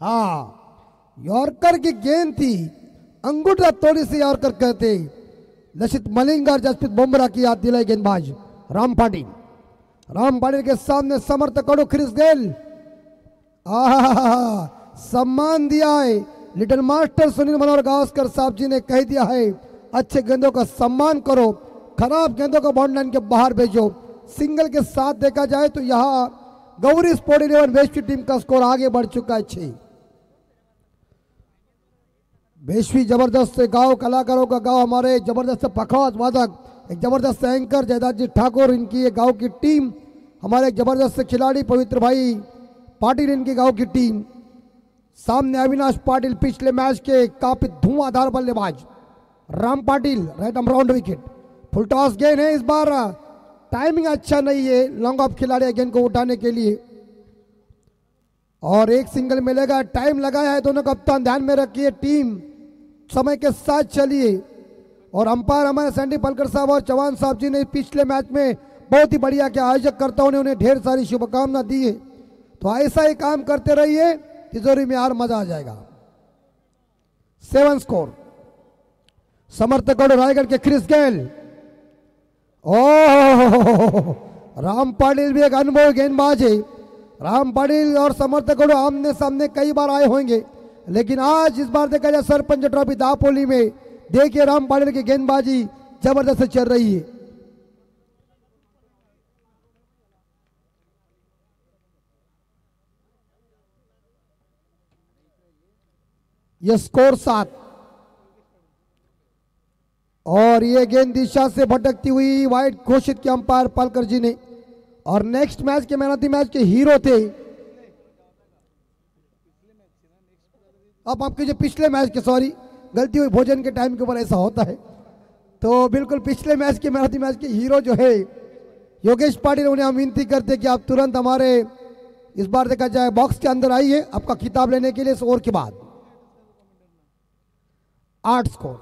हाँ, यॉर्कर की गेंद थी, अंगूठा थोड़ी सी यॉर्कर कहते। लसित मलिंग और जसप्रीत बुमराह की याद दिलाई गेंदबाज राम पाटिल। राम पाटिल के सामने समर्थक और क्रिस गेल। सम्मान दिया है लिटिल मास्टर सुनील मनोहर गावस्कर साहब जी ने कह दिया है, अच्छे गेंदों का सम्मान करो, खराब गेंदों को बाउंड लाइन के बाहर भेजो। सिंगल के साथ देखा जाए तो यहाँ गौरी स्पोर्ट 11 वेस्ट की टीम का स्कोर आगे बढ़ चुका है 6। वेशवी जबरदस्त गांव कलाकारों का गांव, हमारे जबरदस्त पखवाज वादक, एक जबरदस्त एंकर जयदास जी ठाकुर, इनकी ये गांव की टीम, हमारे एक जबरदस्त खिलाड़ी पवित्र भाई पाटिल, इनकी गांव की टीम। सामने अविनाश पाटिल, पिछले मैच के काफी धुआंधार बल्लेबाज Ram Patil, right arm round wicket. Full toss गेंद है, इस बार टाइमिंग अच्छा नहीं है लॉन्ग ऑफ खिलाड़ी गेंद को उठाने के लिए, और एक सिंगल मिलेगा। टाइम लगाया है दोनों कप्तान, ध्यान में रखिए, टीम समय के साथ चलिए। और अंपायर हमारे सैंडी पलकर साहब और चौहान साहब जी ने पिछले मैच में बहुत ही बढ़िया के आयोजक करताओं ने उन्हें ढेर सारी शुभकामना दी है, तो ऐसा ही काम करते रहिए, तिजोरी में यार मजा आ जाएगा। 7 स्कोर। समर्थक और रायगढ़ के क्रिस गेल। ओह, राम पाटिल भी एक अनुभवी गेंदबाज है। राम पाटिल और समर्थक और आमने सामने कई बार आए होंगे, लेकिन आज इस बार देखा जाए सरपंच ट्रॉफी दापोली में देखिए राम पाटिल की गेंदबाजी जबरदस्त चल रही है। यह स्कोर 7, और ये गेंद दिशा से भटकती हुई वाइड घोषित किया अंपायर पालकर जी ने। और नेक्स्ट मैच के मैन ऑफ द मैच के हीरो थे, अब आपके जो पिछले मैच के, सॉरी गलती हुई, भोजन के टाइम के ऊपर ऐसा होता है, तो बिल्कुल पिछले मैच के मैन ऑफ द मैच के हीरो जो है योगेश पाटिल, उन्हें हम विनती करते कि आप तुरंत हमारे इस बार देखा जाए बॉक्स के अंदर आइए आपका खिताब लेने के लिए इस ओवर के बाद। 8 स्कोर।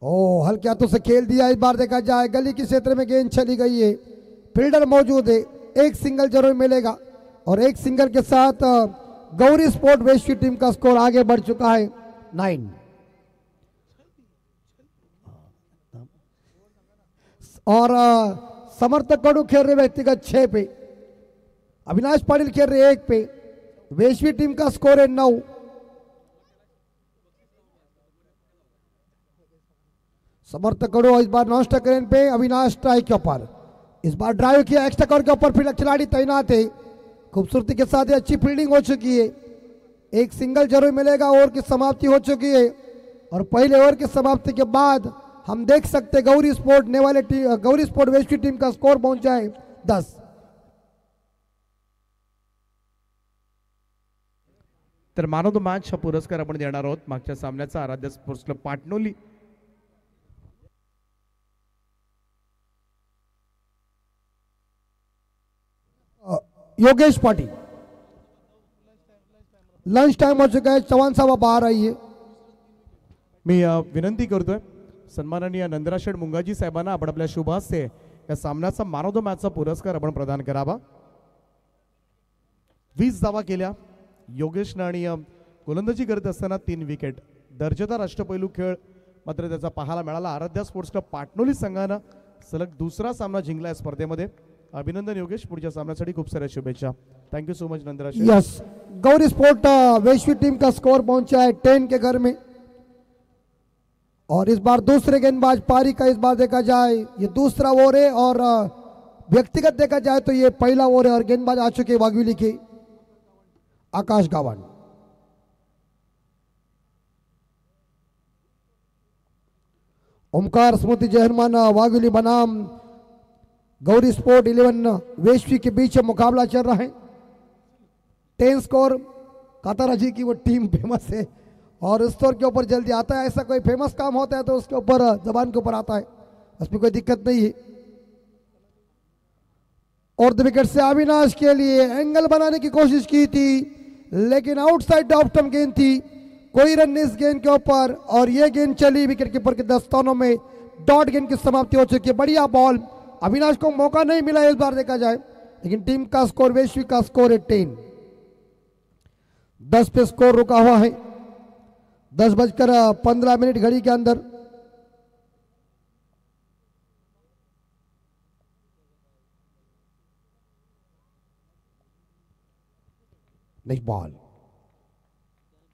ओ, हल्के हाथों से खेल दिया, इस बार देखा जाए गली के क्षेत्र में गेंद चली गई है, फील्डर मौजूद है, एक सिंगल जरूर मिलेगा, और एक सिंगल के साथ गौरी स्पोर्ट वेस्ट की टीम का स्कोर आगे बढ़ चुका है 9। और समर्थक कड़ू खेल रहे व्यक्तिगत 6 पे, अविनाश पाटिल खेल रहे 1 पे, वेशवी टीम का स्कोर है 9। समर्थक कड़ू इस बार नॉन स्ट्राइक रेंज पे, अविनाश स्ट्राइक के ऊपर, इस बार ड्राइव किया, एक्स्ट्रा कवर के ऊपर फील्डर खिलाड़ी तैनात है, खूबसूरती के साथ अच्छी फील्डिंग हो चुकी है, एक सिंगल जरूर मिलेगा। ओवर की समाप्ति हो चुकी है, और पहले ओवर की समाप्ति के बाद हम देख सकते Gauri sport Gauri sport west की टीम का स्कोर पहुंचा है 10। तर मॅन ऑफ द मॅच हा पुरस्कार आपण देणार आहोत मागच्या सामन्याचा Aaradhya sports club Patnoli Yogesh Patil. Lunch time हो चुका है, चव्हाण साहब बाहर आइए। मी विनंती करतोय सन्माननीय नंदराशेठ मुंगाजी साहेबांना आपण आपल्या शुभ हस्ते या सामन्याचा मॅन ऑफ द मॅचचा पुरस्कार आपण प्रदान करावा। 20 धावा केल्या योगेशनं, आणि गोलंदाजी करत असताना 3 विकेट, दर्जेदार अष्टपैलू खेळ मात्र त्याचा पाहायला मिळाला। आराध्या स्पोर्ट्स क्लब पाटणोली संघानं सलग दुसरा सामना जिंकला या स्पर्धेमध्ये। अभिनंदन योगेश, पुढच्या सामन्यासाठी खूप साऱ्या शुभेच्छा। Thank you so much Nandraj. Yes, Gauri sport वैश्विक टीम का स्कोर पहुंचा है 10 के घर में, और इस बार दूसरे गेंदबाज पारी का इस बार देखा जाए ये दूसरा ओवर है, और व्यक्तिगत देखा जाए तो ये पहला ओवर है, और गेंदबाज आ चुके वाघविली के आकाश गावन। ओमकार स्मृति जहरमान वाघविली बनाम गौरी स्पोर्ट 11 वेश्वी के बीच मुकाबला चल रहा है। 10 स्कोर। कातारा जी की वो टीम फेमस है, और उस स्कोर के ऊपर जल्दी आता है, ऐसा कोई फेमस काम होता है तो उसके ऊपर जबान के ऊपर आता है, उसमें कोई दिक्कत नहीं है। और 2 विकेट से अविनाश के लिए एंगल बनाने की कोशिश की थी, लेकिन आउटसाइड ऑफ स्टंप गेंद थी, कोई रन इस गेंद के ऊपर, और ये गेंद चली विकेट कीपर के दस्तानों में। डॉट गेंद की समाप्ति हो चुकी है। बढ़िया बॉल, अविनाश को मौका नहीं मिला इस बार देखा जाए, लेकिन टीम का स्कोर वैश्विक का स्कोर है 10। 10 पे स्कोर रुका हुआ है। 10:15 घड़ी के अंदर। Next ball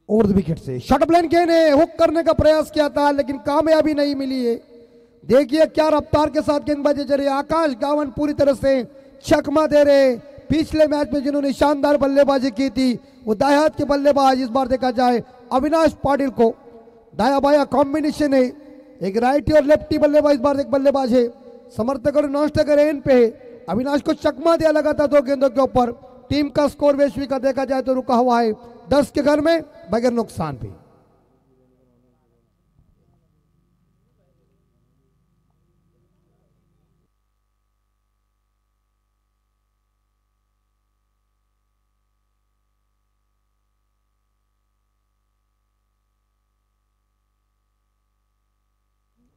over the wicket से शॉर्ट ऑफ लाइन गेंद है, हुक करने का प्रयास किया था लेकिन कामयाबी नहीं मिली है। देखिए क्या रफ्तार के साथ गेंदबाजी चल रही है। आकाश गावन पूरी तरह से चकमा दे रहे। पिछले मैच में जिन्होंने शानदार बल्लेबाजी की थी वो दाएं हाथ के बल्लेबाज, इस बार देखा जाए अविनाश पाटिल को दाया बाया कॉम्बिनेशन है। एक राइटी और लेफ्टी बल्लेबाज इस बार एक बल्लेबाज है। समर्थक और नॉन स्ट्राइकर एंड पे है। अविनाश को चकमा दिया लगा था 2 गेंदों के ऊपर। टीम का स्कोर वैश्विक का देखा जाए तो रुका हुआ है 10 के घर में बगैर नुकसान भी।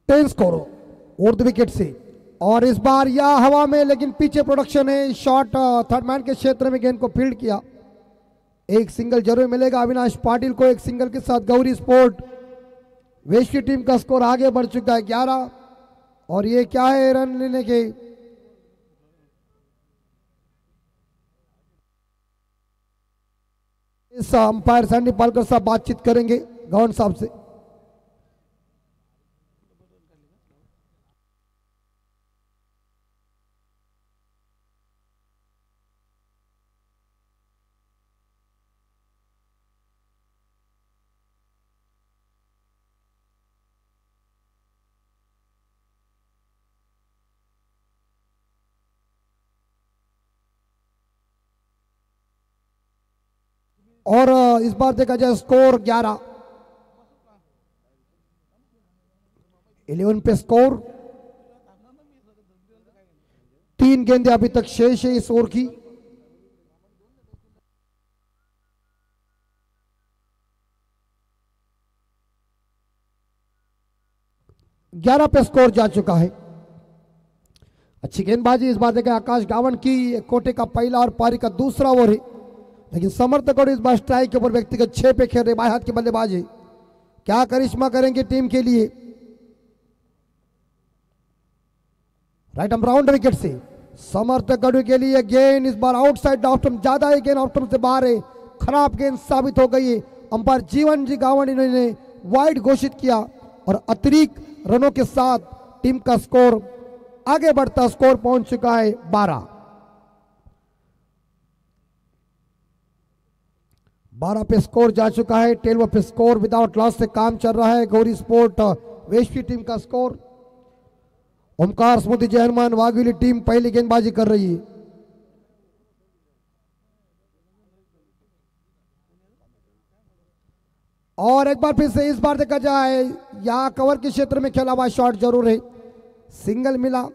Ten score over the wicket से और इस बार या हवा में लेकिन पीछे प्रोडक्शन है। शॉट थर्ड मैन के क्षेत्र में गेंद को फील्ड किया। एक सिंगल जरूर मिलेगा अविनाश पाटिल को। एक सिंगल के साथ गौरी स्पोर्ट वैश्वी टीम का स्कोर आगे बढ़ चुका है 11। और ये क्या है रन लेने के इस अंपायर सैंडी पालकर साहब बातचीत करेंगे गवर्नर साहब से। और इस बार देखा जाए स्कोर 11 11 पे स्कोर। 3 गेंदें अभी तक शेष है इस ओवर की। ग्यारह पे स्कोर जा चुका है। अच्छी गेंदबाजी इस बार देखा आकाश गावन की। कोटे का पहला और पारी का दूसरा ओवर है लेकिन समर्थक और इस बार स्ट्राइक के ऊपर व्यक्तिगत 6 पे खेल रहे बाएं हाथ के बल्लेबाज है। क्या करिश्मा करेंगे टीम के लिए। राइट आर्म राउंड विकेट से समर्थक के लिए गेंद इस बार आउटसाइड ऑफ स्टंप ज्यादा है। गेंद ऑफ स्टंप से बाहर है। खराब गेंद साबित हो गई है। अंपायर जीवन जी गावन इन्होंने वाइड घोषित किया और अतिरिक्त रनों के साथ टीम का स्कोर आगे बढ़ता स्कोर पहुंच चुका है 12। 12 पे स्कोर जा चुका है। 12 पे स्कोर विदाउट लॉस से काम चल रहा है। गौरी स्पोर्ट वैश्वी टीम का स्कोर। ओमकार स्मृति जय हनुमान वाघिली टीम पहली गेंदबाजी कर रही है। और एक बार फिर से इस बार देखा जाए यहां कवर के क्षेत्र में खेला हुआ शॉट जरूर है। सिंगल मिला।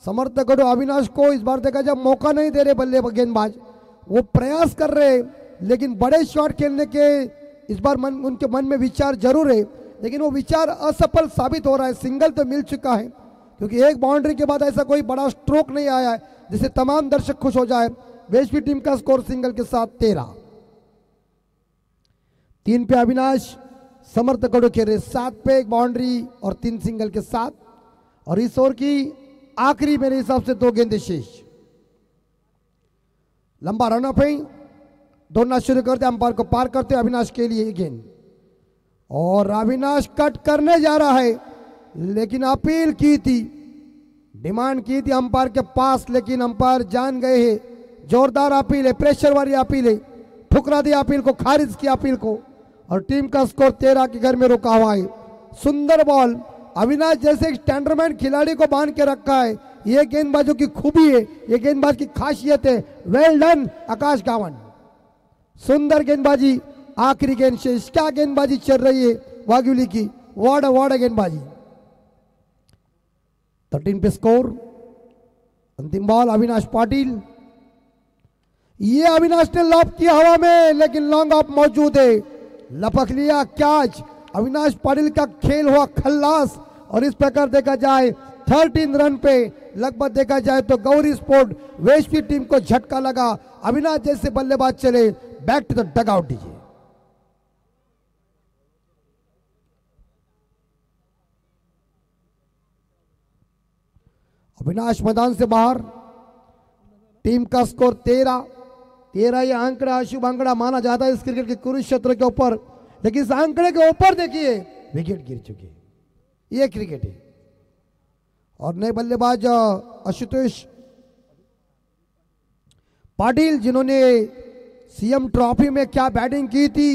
समर्थक अविनाश को इस बार देखा जाए मौका नहीं दे रहे बल्ले गेंदबाज। वो प्रयास कर रहे लेकिन बड़े शॉट खेलने के इस बार उनके मन में विचार जरूर है लेकिन वो विचार असफल साबित हो रहा है। सिंगल तो मिल चुका है क्योंकि एक बाउंड्री के बाद ऐसा कोई बड़ा स्ट्रोक नहीं आया है जिससे तमाम दर्शक खुश हो जाए। वैश्वी टीम का स्कोर सिंगल के साथ 13। 3 पे अविनाश समर्थक खेल रहे। 7 पे एक बाउंड्री और 3 सिंगल के साथ। और इस ओवर की आखिरी मेरे हिसाब से 2 गेंदें शेष। लंबा रन अप है। दौड़ना शुरू करते अंपायर को पार करते अविनाश के लिए गेंद और अविनाश कट करने जा रहा है लेकिन अपील की थी, डिमांड की थी अंपायर के पास लेकिन अंपायर जान गए हैं जोरदार अपील है, प्रेशर वाली अपील है। ठुकरा दी अपील को, खारिज की अपील को और टीम का स्कोर 13 के घर में रुका हुआ है। सुंदर बॉल। अविनाश जैसे एक स्टैंडरमैन खिलाड़ी को बांध के रखा है। ये गेंदबाजों की खूबी है, ये गेंदबाज की खासियत है। वेल डन आकाश गावन। सुंदर गेंदबाजी। आखिरी गेंद शेष। क्या गेंदबाजी चल रही है वाघिली की। वाड़ गेंदबाजी। 13 पे स्कोर। अंतिम बॉल अविनाश पाटिल। ये अविनाश ने लॉब किया हवा में लेकिन लॉन्ग ऑफ मौजूद है। लपक लिया कैच। अविनाश पाटिल का खेल हुआ खल्लास और इस प्रकार देखा जाए 13 रन पे लगभग देखा जाए तो गौरी स्पोर्ट वेस्ट की टीम को झटका लगा। अविनाश जैसे बल्लेबाज चले बैक टू द डगआउट दीजिए। अविनाश मैदान से बाहर। टीम का स्कोर 13 ये आंकड़ा शुभ आंकड़ा माना जाता है इस क्रिकेट के कुरुक्षेत्र के ऊपर, लेकिन इस आंकड़े के ऊपर देखिए विकेट गिर चुके। ये क्रिकेट है। और नए बल्लेबाज आशुतोष पाटिल जिन्होंने सीएम ट्रॉफी में क्या बैटिंग की थी,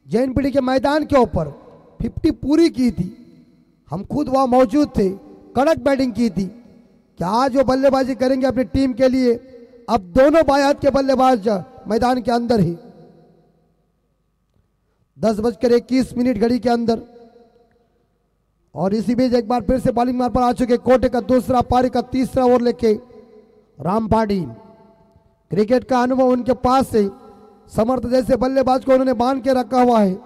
जैनपीडी के मैदान के ऊपर 50 पूरी की थी। हम खुद वहां मौजूद थे, कड़क बैटिंग की थी। क्या आज वो बल्लेबाजी करेंगे अपनी टीम के लिए? अब दोनों बाएं हाथ के बल्लेबाज मैदान के अंदर ही। 10:21 घड़ी के अंदर। और इसी बीच एक बार फिर से बॉलिंग मार पर आ चुके कोटे का दूसरा पारी का तीसरा ओवर लेके रामपाड़ी। क्रिकेट का अनुभव उनके पास से समर्थ जैसे बल्लेबाज को उन्होंने बांध के रखा हुआ है,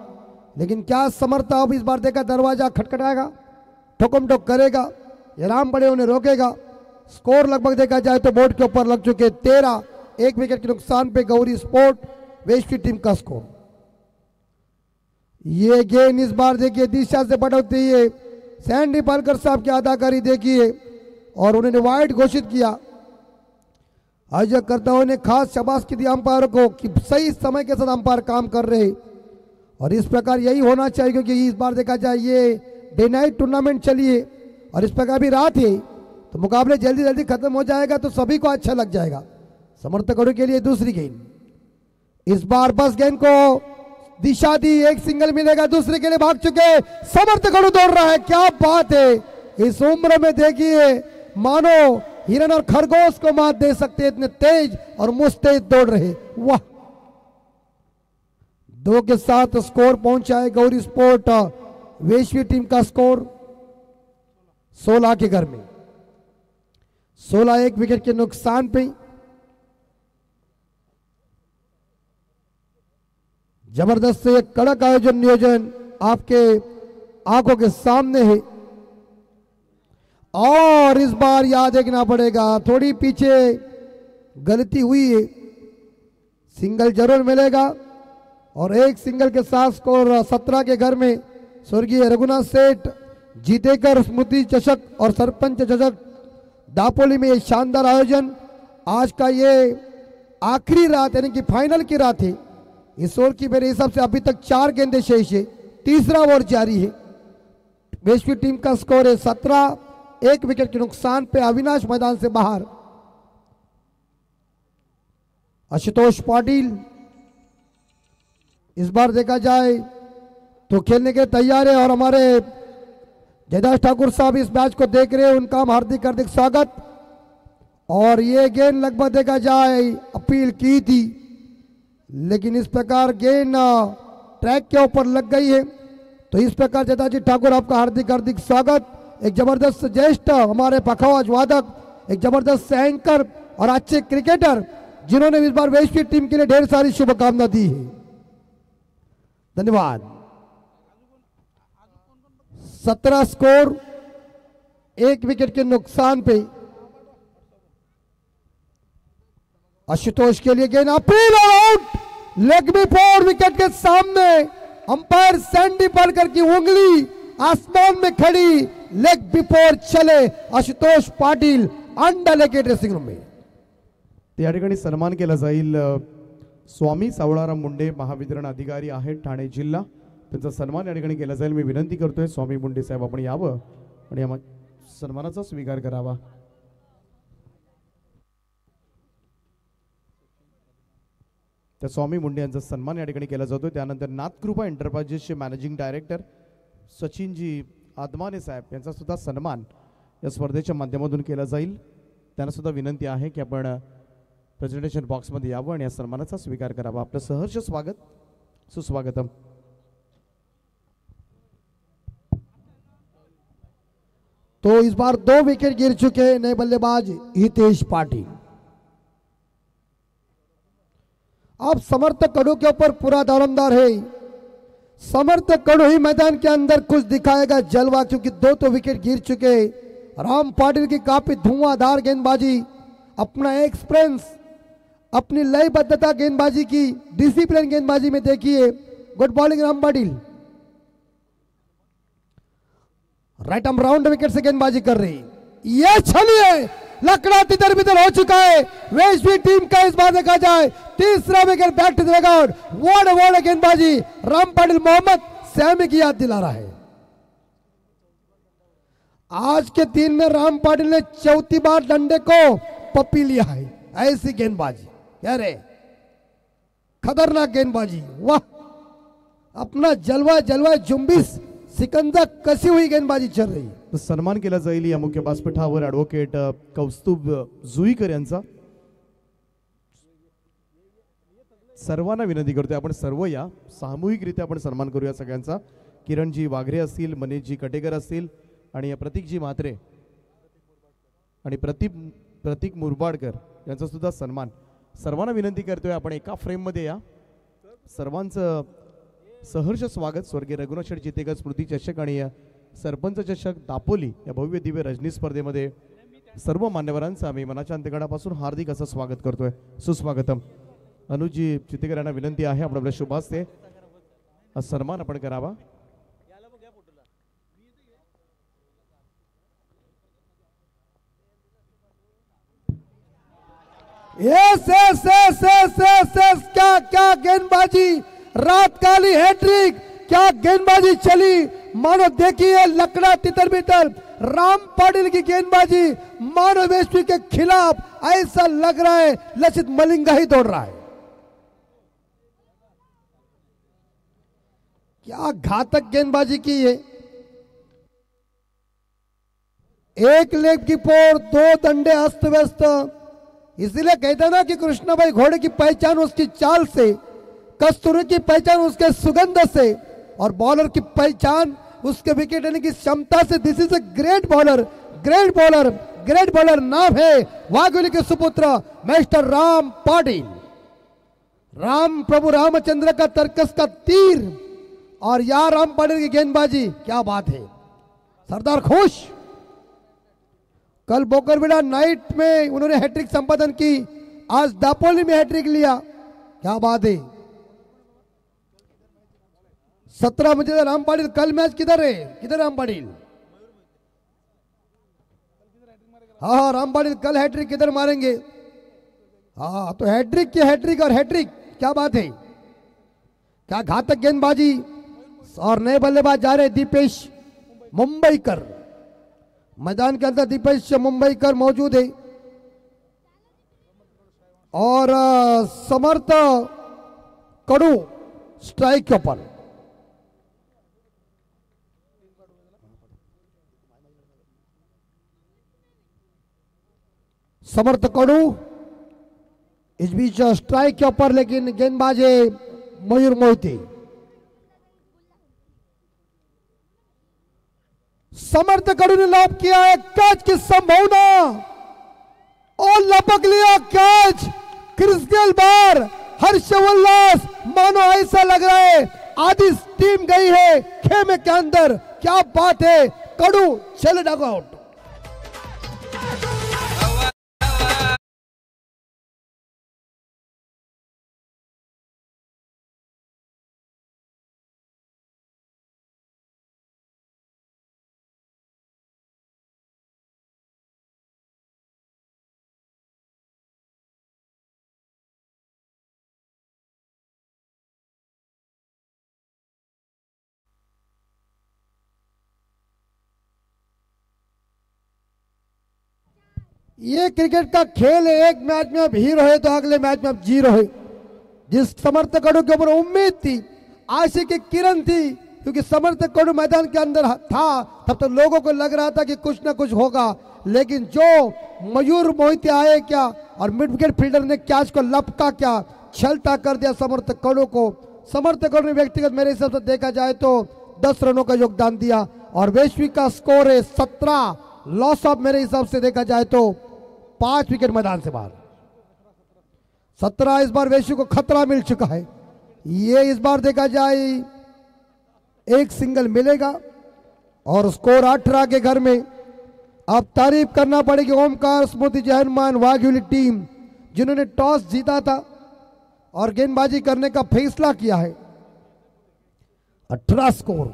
लेकिन क्या समर्थ अब इस बार देखा दरवाजा खटखटाएगा, ठोकम ठोक करेगा, ये रामपाड़ी उन्हें रोकेगा? स्कोर लगभग देखा जाए तो बोर्ड के ऊपर लग चुके 13, 1 विकेट के नुकसान पे गौरी स्पोर्ट वेस्ट की टीम का स्कोर। ये गेंद इस बार देखिए दिशा से बढ़ती है। सैंडी पालकर साहब की अदाकारी देखिए और उन्होंने वाइड घोषित किया। आयोजक कर्ताओं ने खास शाबाश की दी अंपायर को कि सही समय के साथ अंपायर काम कर रहे, और इस प्रकार यही होना चाहिए, क्योंकि इस बार देखा जाए ये डे नाइट टूर्नामेंट चलिए और इस प्रकार भी रात है तो मुकाबले जल्दी जल्दी खत्म हो जाएगा तो सभी को अच्छा लग जाएगा। समर्थकों के लिए दूसरी गेंद। इस बार बस गेंद को दिशा दी, एक सिंगल मिलेगा, दूसरे के लिए भाग चुके समर्थकों दौड़ रहा है। क्या बात है, इस उम्र में देखिए मानो हिरन और खरगोश को मात दे सकते, इतने तेज और मुस्तैद दौड़ रहे। वाह। 2 के साथ स्कोर पहुंचा है गौरी स्पोर्ट वेश्वी टीम का स्कोर 16 के घर में। 16, 1 विकेट के नुकसान पे। जबरदस्त से एक कड़क आयोजन नियोजन आपके आंखों के सामने है, और इस बार याद देखना पड़ेगा, थोड़ी पीछे गलती हुई है, सिंगल जरूर मिलेगा। और एक सिंगल के साथ स्कोर 17 के घर में स्वर्गीय रघुनाथ सेठ जीतेकर स्मृति चषक और सरपंच चषक दापोली में ये शानदार आयोजन। आज का ये आखिरी रात यानी कि फाइनल की रात है। इस ओवर की मेरे हिसाब से अभी तक 4 गेंदें शेष है, तीसरा ओवर जारी है। वेश्वी टीम का स्कोर है 17, 1 विकेट के नुकसान पे अविनाश मैदान से बाहर। आशुतोष पाटिल इस बार देखा जाए तो खेलने के तैयार है, और हमारे जयदास ठाकुर साहब इस मैच को देख रहे हैं, उनका हम हार्दिक स्वागत। और ये गेंद लगभग देखा जाए अपील की थी, लेकिन इस प्रकार गेंद ट्रैक के ऊपर लग गई है। तो इस प्रकार जयदास जी ठाकुर आपका हार्दिक स्वागत। एक जबरदस्त ज्येष्ठ हमारे पखवाज वादक, एक जबरदस्त एंकर और अच्छे क्रिकेटर जिन्होंने इस बार वेस्ट की टीम के लिए ढेर सारी शुभकामना दी है। धन्यवाद। 17 स्कोर, 1 विकेट के नुकसान पे। आशुतोष के लिए गेंद अपील और आउट। लेग बिफोर विकेट के सामने अंपायर सैंडी पालकर की उंगली आसमान में खड़ी, लेग बिफोर चले आशुतोष पाटिल अंडा लेके ड्रेसिंग रूम में। या ठिकाणी सन्मान केला जाईल स्वामी सावळाराम मुंडे महावितरण अधिकारी आहेत ठाणे जिल्हा, त्यांचा सन्मान या ठिकाणी केला जाईल। मी विनंती करतोय स्वामी मुंडे साहेब आपण यावं आणि या सन्मानाचा स्वीकार करावा। त्या स्वामी मुंडे यांचा सन्मान या ठिकाणी केला जातो। त्यानंतर नाथकृपा एंटरप्राइजेसचे मॅनेजिंग डायरेक्टर सचिनजी आदमाने साहेब यांचा सुद्धा सन्मान या स्पर्धेच्या माध्यमातून केला जाईल। त्यांना सुद्धा विनंती आहे की आपण प्रेझेंटेशन बॉक्समध्ये यावं आणि या सन्मानाचा स्वीकार करावा। आपलं सहर्ष स्वागत, सुस्वागतम। तो इस बार 2 विकेट गिर चुके नए बल्लेबाज हितेश पाटिल। अब समर्थक कड़ू के ऊपर पूरा दारोमदार है। समर्थक कड़ू ही मैदान के अंदर कुछ दिखाएगा जलवा, क्योंकि 2 तो विकेट गिर चुके राम पाटिल की काफी धुआंधार गेंदबाजी, अपना एक्सपीरियंस, अपनी लयबद्धता गेंदबाजी की, डिसिप्लिन गेंदबाजी में देखिए। Good bowling Ram Patil. Right arm round wicket से गेंदबाजी कर रही, ये छलिए लकड़ा तितर बितर हो चुका है। वेस्वी टीम का इस बार देखा जाए तीसरा wicket back to the record. वॉड गेंदबाजी राम पाटिल मोहम्मद सैमी की याद दिला रहा है। आज के दिन में राम पाटिल ने चौथी बार डंडे को पप्पी लिया है। ऐसी गेंदबाजी, अरे खतरनाक गेंदबाजी, वाह, अपना जलवा जुंबिस सिकंजा कशी हुई गेंदबाजी चल रही। तर सन्मान केला जाईल या मुख्य व्यासपीठावर ॲडव्होकेट कौस्तुभ जुईकर यांचा। सर्वांना विनंती करतोय आपण सर्व या सामूहिकरित्या आपण सन्मान करूया सगळ्यांचा। किरणजी वाघरे असतील, मनीषजी कटेकर असतील आणि प्रतीकजी म्हात्रे आणि प्रतीक मुरबाडकर यांचा सुद्धा सन्मान। सर्वांना विनंती करतोय आपण एका फ्रेम मध्ये या। सर्वांचं सहर्ष स्वागत। स्वर्गीय रघुनाथ शेठ चितेकर स्मृती चषक आणि सरपंच चषक दापोली या भव्य दिव्य रजनी स्पर्धेमध्ये सर्व मान्यवरांचं आम्ही मनाच्या अंतकडापासून हार्दिक असं स्वागत करतोय। सुस्वागतम। अनुजी चितेकर यांना विनंती आहे आपण आपल्या शुभास्ते सन्मान आपण करावा। क्या गेंदबाजी, रात काली हैट्रिक, क्या गेंदबाजी चली। मानो देखिए लकड़ा तितर बितर राम पाटिल की गेंदबाजी, मानो वेस्वी के खिलाफ ऐसा लग रहा है लसित मलिंगा ही दौड़ रहा है। क्या घातक गेंदबाजी की है। एक लेग की पोर, दो डंडे अस्त व्यस्त। इसीलिए कहते ना कि कृष्णा भाई घोड़े की पहचान उसकी चाल से, कस्तूरी की पहचान उसके सुगंध से, और बॉलर की पहचान उसके विकेट लेने की क्षमता से। This is a great bowler, great bowler, great bowler. नाम है वाघोली के सुपुत्र मिस्टर राम पाटिल। राम प्रभु रामचंद्र का तर्कस का तीर, और यार राम पाटिल की गेंदबाजी, क्या बात है। सरदार खुश। कल बोकरविड़ा नाइट में उन्होंने हैट्रिक संपादन की, आज दापोली में हैट्रिक लिया, क्या बात है। 17 बजे राम पाटिल। कल मैच किधर है, किधर राम पाटिल? हाँ राम पाटिल कल हैट्रिक किधर मारेंगे। हाँ तो हैट्रिक की हैट्रिक और हैट्रिक, क्या बात है। क्या घातक गेंदबाजी, और नए बल्लेबाज जा रहे दीपेश मुंबईकर। मैदान के अंदर दीपेश मुंबईकर मौजूद है, और समर्थ कड़ू स्ट्राइक के ऊपर। समर्थ कड़ू इस बीच स्ट्राइक के ऊपर, लेकिन गेंदबाज है मयूर मोहिती। समर्थ कड़ू ने लॉब किया है, कैच की संभावना, और लपक लिया कैच। क्रिस गेल बार, हर्ष उल्लास, मानो ऐसा लग रहा है आधी टीम गई है खेमे के अंदर। क्या बात है, कड़ू चले डग आउट। ये क्रिकेट का खेल है, एक मैच में अब हीरो है तो अगले मैच में अब जीरो है। जिस समर्थ कड़ू के ऊपर उम्मीद थी, आशा की किरण थी, क्योंकि समर्थ कड़ू मैदान के अंदर था, तब तो लोगों को लग रहा था कि कुछ ना कुछ होगा। लेकिन जो मयूर मोहिती आए क्या, और मिड विकेट फील्डर ने कैच को लपका क्या, छलटा कर दिया समर्थ कड़ू को। समर्थ कड़ू ने व्यक्तिगत मेरे हिसाब से देखा जाए तो 10 रनों का योगदान दिया, और वैश्विक का स्कोर है 17। लॉस ऑफ मेरे हिसाब से देखा जाए तो 5 विकेट मैदान से बाहर। 17 इस बार वैश्विक को खतरा मिल चुका है। ये इस बार देखा जाए एक सिंगल मिलेगा, और स्कोर 18 के घर में अब तारीफ करना पड़ेगी ओमकार स्मृति जहनुमान वाघिली टीम, जिन्होंने टॉस जीता था और गेंदबाजी करने का फैसला किया है। 18 स्कोर,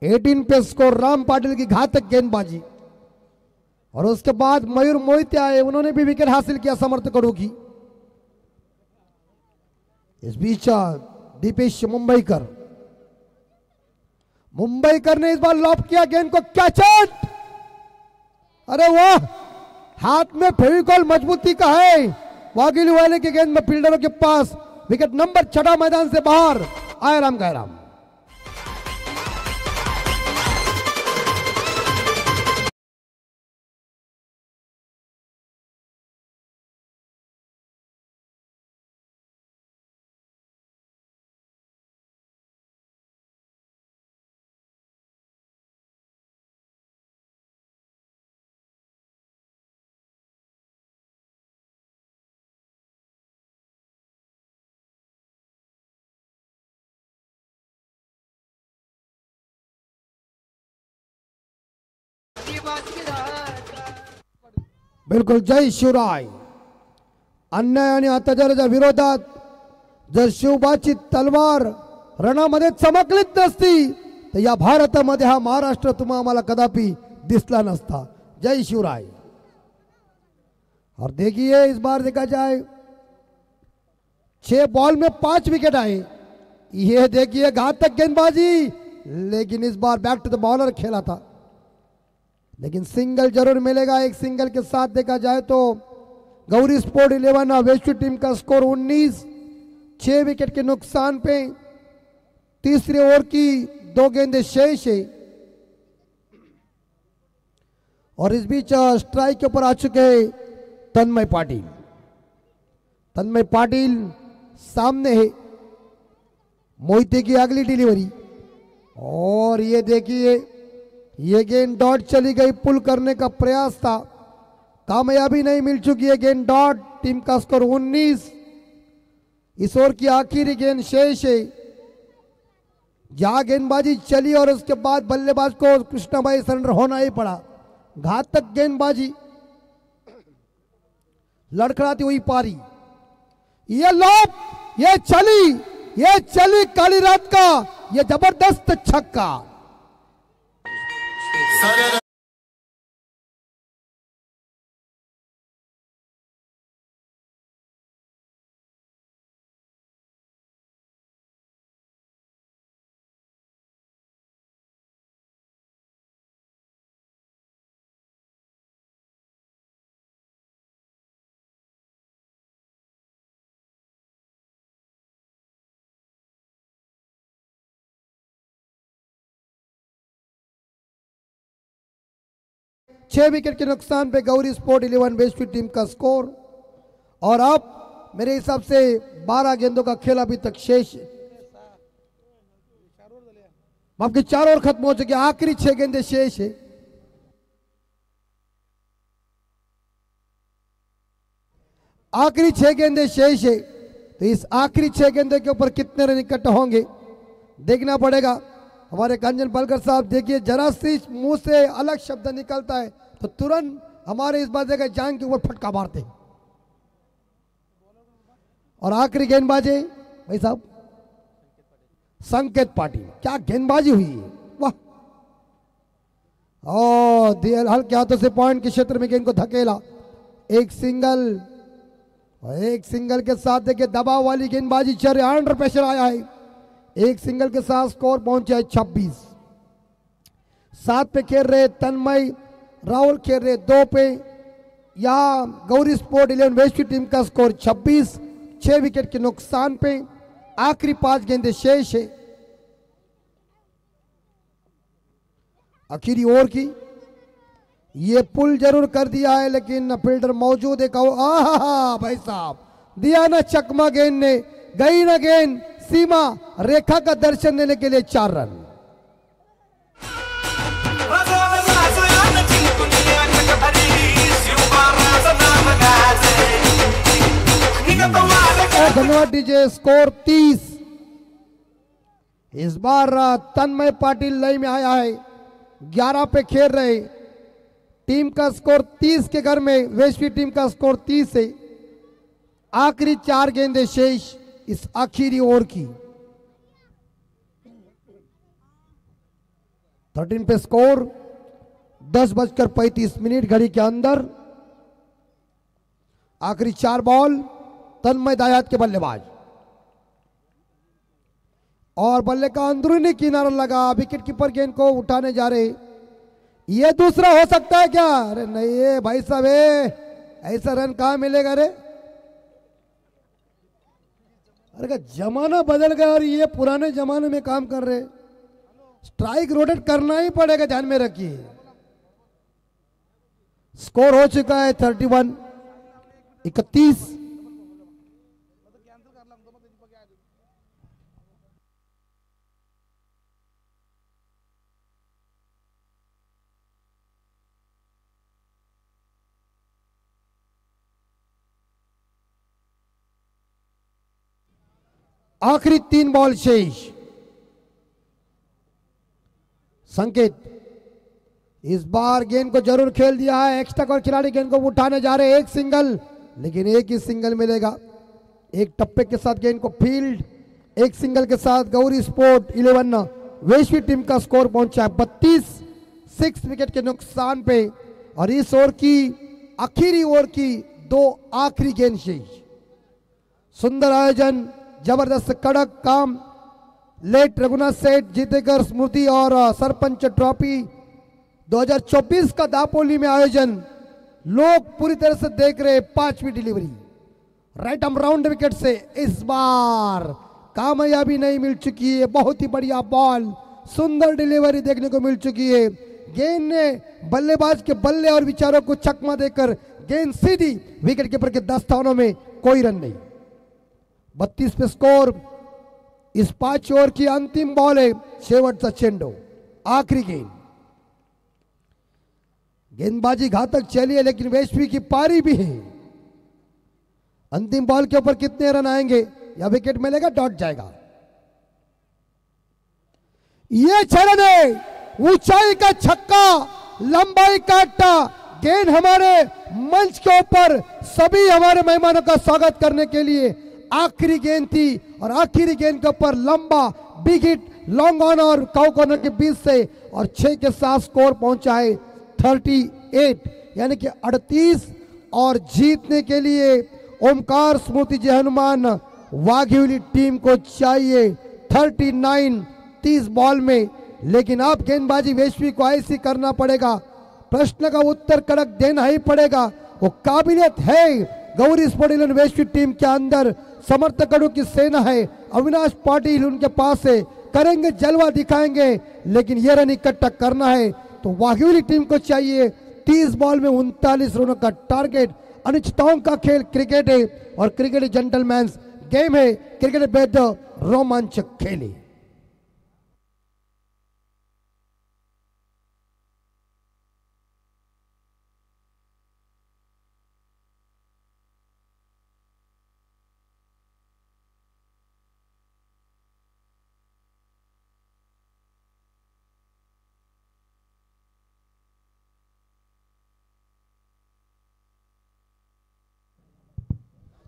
18 पे स्कोर राम पाटिल की घातक गेंदबाजी। और उसके बाद मयूर मोहिते आए, उन्होंने भी विकेट हासिल किया समर्थकों की। इस बीच दीपेश मुंबईकर ने इस बार लॉब किया गेंद को, क्या चोट, अरे वाह, हाथ में फेविकॉल मजबूती का है। वागिली वाले की गेंद में फील्डरों के पास, विकेट नंबर 6 मैदान से बाहर। आयराम गैराम बिलकुल जय शिवराय। अन्याय आणि अत्याचाराच्या विरोधात जर शिवबाची तलवार रणामध्ये चमकलीच नसती तर या भारतामध्ये हा महाराष्ट्र तुम्हा आम्हाला कदापि दिसला नसता। जय शिवराय। और देखिए इस बार देखा जाए 6 बॉल में 5 विकेट आए। ये देखिए घातक गेंदबाजी, लेकिन इस बार बैक टू द बॉलर खेला था, लेकिन सिंगल जरूर मिलेगा। एक सिंगल के साथ देखा जाए तो गौरी स्पोर्ट 11 वेस्ट टीम का स्कोर 19, 6 विकेट के नुकसान पे। तीसरे ओवर की 2 गेंदें शेष है और इस बीच स्ट्राइक के ऊपर आ चुके हैं तन्मय पाटिल। तन्मय पाटिल सामने है, मोहिते की अगली डिलीवरी और ये देखिए ये गेंद डॉट चली गई। पुल करने का प्रयास था, कामयाबी नहीं मिल चुकी है। गेंद डॉट, टीम का स्कोर 19। इस ओवर की आखिरी गेंद शेष है। जहां गेंदबाजी चली और उसके बाद बल्लेबाज को कृष्णाबाई सरेंडर होना ही पड़ा। घातक गेंदबाजी, लड़खड़ाती हुई पारी, ये लॉब, ये चली काली रात का ये जबरदस्त छक्का। छह विकेट के नुकसान पे गौरी स्पोर्ट 11 वेस्ट टीम का स्कोर। और अब मेरे हिसाब से 12 गेंदों का खेल अभी तक शेष है। आपके 4 ओवर खत्म हो चुके, आखिरी 6 गेंदें शेष है। आखिरी 6 गेंदें शेष है, तो इस आखिरी 6 गेंदों के ऊपर कितने रन इकट्ठा होंगे देखना पड़ेगा। हमारे कंचन पालकर साहब देखिए, जरा सी मुंह से अलग शब्द निकलता है तो तुरंत हमारे इस बात का जान के ऊपर फटका मारते हैं। और आखिरी गेंदबाजी भाई साहब संकेत पाटिल, क्या गेंदबाजी हुई है, वाह। और हल्के हाथों से पॉइंट के क्षेत्र में गेंद को धकेला। एक सिंगल, और एक सिंगल के साथ देखिए दबाव वाली गेंदबाजी चल रही, अंडर प्रेशर आया है। एक सिंगल के साथ स्कोर पहुंचा है 26। 7 पे खेल रहे तन्मय, राहुल खेल रहे 2 पे। यहां गौरी स्पोर्ट 11 वेस्ट टीम का स्कोर 26, 6 विकेट के नुकसान पे। आखिरी 5 गेंदें शेष है। आखिरी ओवर की ये पुल जरूर कर दिया है, लेकिन फील्डर मौजूद है। आहा भाई साहब, दिया ना चकमा गेंद ने, गई ना गेंद सीमा रेखा का दर्शन देने के लिए 4 रन। धन्यवाद डीजे। स्कोर 30। इस बार तन्मय पाटिल लय में आया है, 11 पे खेल रहे। टीम का स्कोर 30 के घर में, वेस्वी टीम का स्कोर 30 है। आखिरी 4 गेंदें शेष इस आखिरी ओवर की। 13 पे स्कोर, 10:35 घड़ी के अंदर। आखिरी 4 बॉल, तन्मय दायाद के बल्लेबाज और बल्ले का अंदरूनी किनारा लगा। विकेट कीपर गेंद को उठाने जा रहे। ये दूसरा हो सकता है क्या? अरे नहीं है भाई साहब, ऐसा रन कहां मिलेगा रे? अरे जमाना बदल गया और ये पुराने जमाने में काम कर रहे। स्ट्राइक रोटेट करना ही पड़ेगा, ध्यान में रखिए। स्कोर हो चुका है 31। आखिरी 3 बॉल शेष। संकेत इस बार गेंद को जरूर खेल दिया है। एक्स्ट्रा और खिलाड़ी गेंद को उठाने जा रहे हैं। एक सिंगल, लेकिन एक ही सिंगल मिलेगा। एक टप्पे के साथ गेंद को फील्ड, एक सिंगल के साथ गौरी स्पोर्ट 11 वेश्वी टीम का स्कोर पहुंचा है 32। 6 विकेट के नुकसान पे और इस ओवर की आखिरी ओवर की 2 आखिरी गेंद शेष। सुंदर आयोजन, जबरदस्त कड़क काम। लेट रघुनाथ सेठ जीतेकर स्मृति और सरपंच ट्रॉफी 2024 का दापोली में आयोजन लोग पूरी तरह से देख रहे। 5वीं delivery right arm round wicket से इस बार कामयाबी नहीं मिल चुकी है। बहुत ही बढ़िया बॉल, सुंदर डिलीवरी देखने को मिल चुकी है। गेंद ने बल्लेबाज के बल्ले और विचारों को चकमा देकर गेंद सीधी विकेट कीपर के दस्तानों में। कोई रन नहीं। 32 पे स्कोर। इस 5 ओवर की अंतिम बॉल है, शेवटचा चेंडू, आखिरी गेंद। गेंदबाजी घातक चली है, लेकिन वेश्वी की पारी भी है। अंतिम बॉल के ऊपर कितने रन आएंगे या विकेट मिलेगा, डॉट जाएगा। ये चरण है, ऊंचाई का छक्का, लंबाई का अट्टा। गेंद हमारे मंच के ऊपर सभी हमारे मेहमानों का स्वागत करने के लिए आखिरी गेंद थी और आखिरी गेंद के ऊपर लंबा बिग हिट लॉन्ग ऑन और काउ कॉर्नर के बीच से और 6 के साथ स्कोर पहुंचा है 38, यानी कि 38। और जीतने के लिए ओमकार स्मृति जय हनुमान वाघिवली टीम को चाहिए 39 30 बॉल में। लेकिन अब गेंदबाजी वेश्वी को ऐसी करना पड़ेगा, प्रश्न का उत्तर कड़क देना ही पड़ेगा। वो काबिलियत है गौरी स्पोर्ट 11 वेश्वी टीम के अंदर। समर्थकों की सेना है, अविनाश पाटिल उनके पास है, करेंगे जलवा दिखाएंगे। लेकिन ये रन इकट्ठा करना है तो वाघिवली टीम को चाहिए 30 बॉल में 39 रनों का टारगेट। अनिश्चितताओं का खेल क्रिकेट है और क्रिकेट जेंटलमैन गेम है। क्रिकेट बेहद रोमांचक खेल है।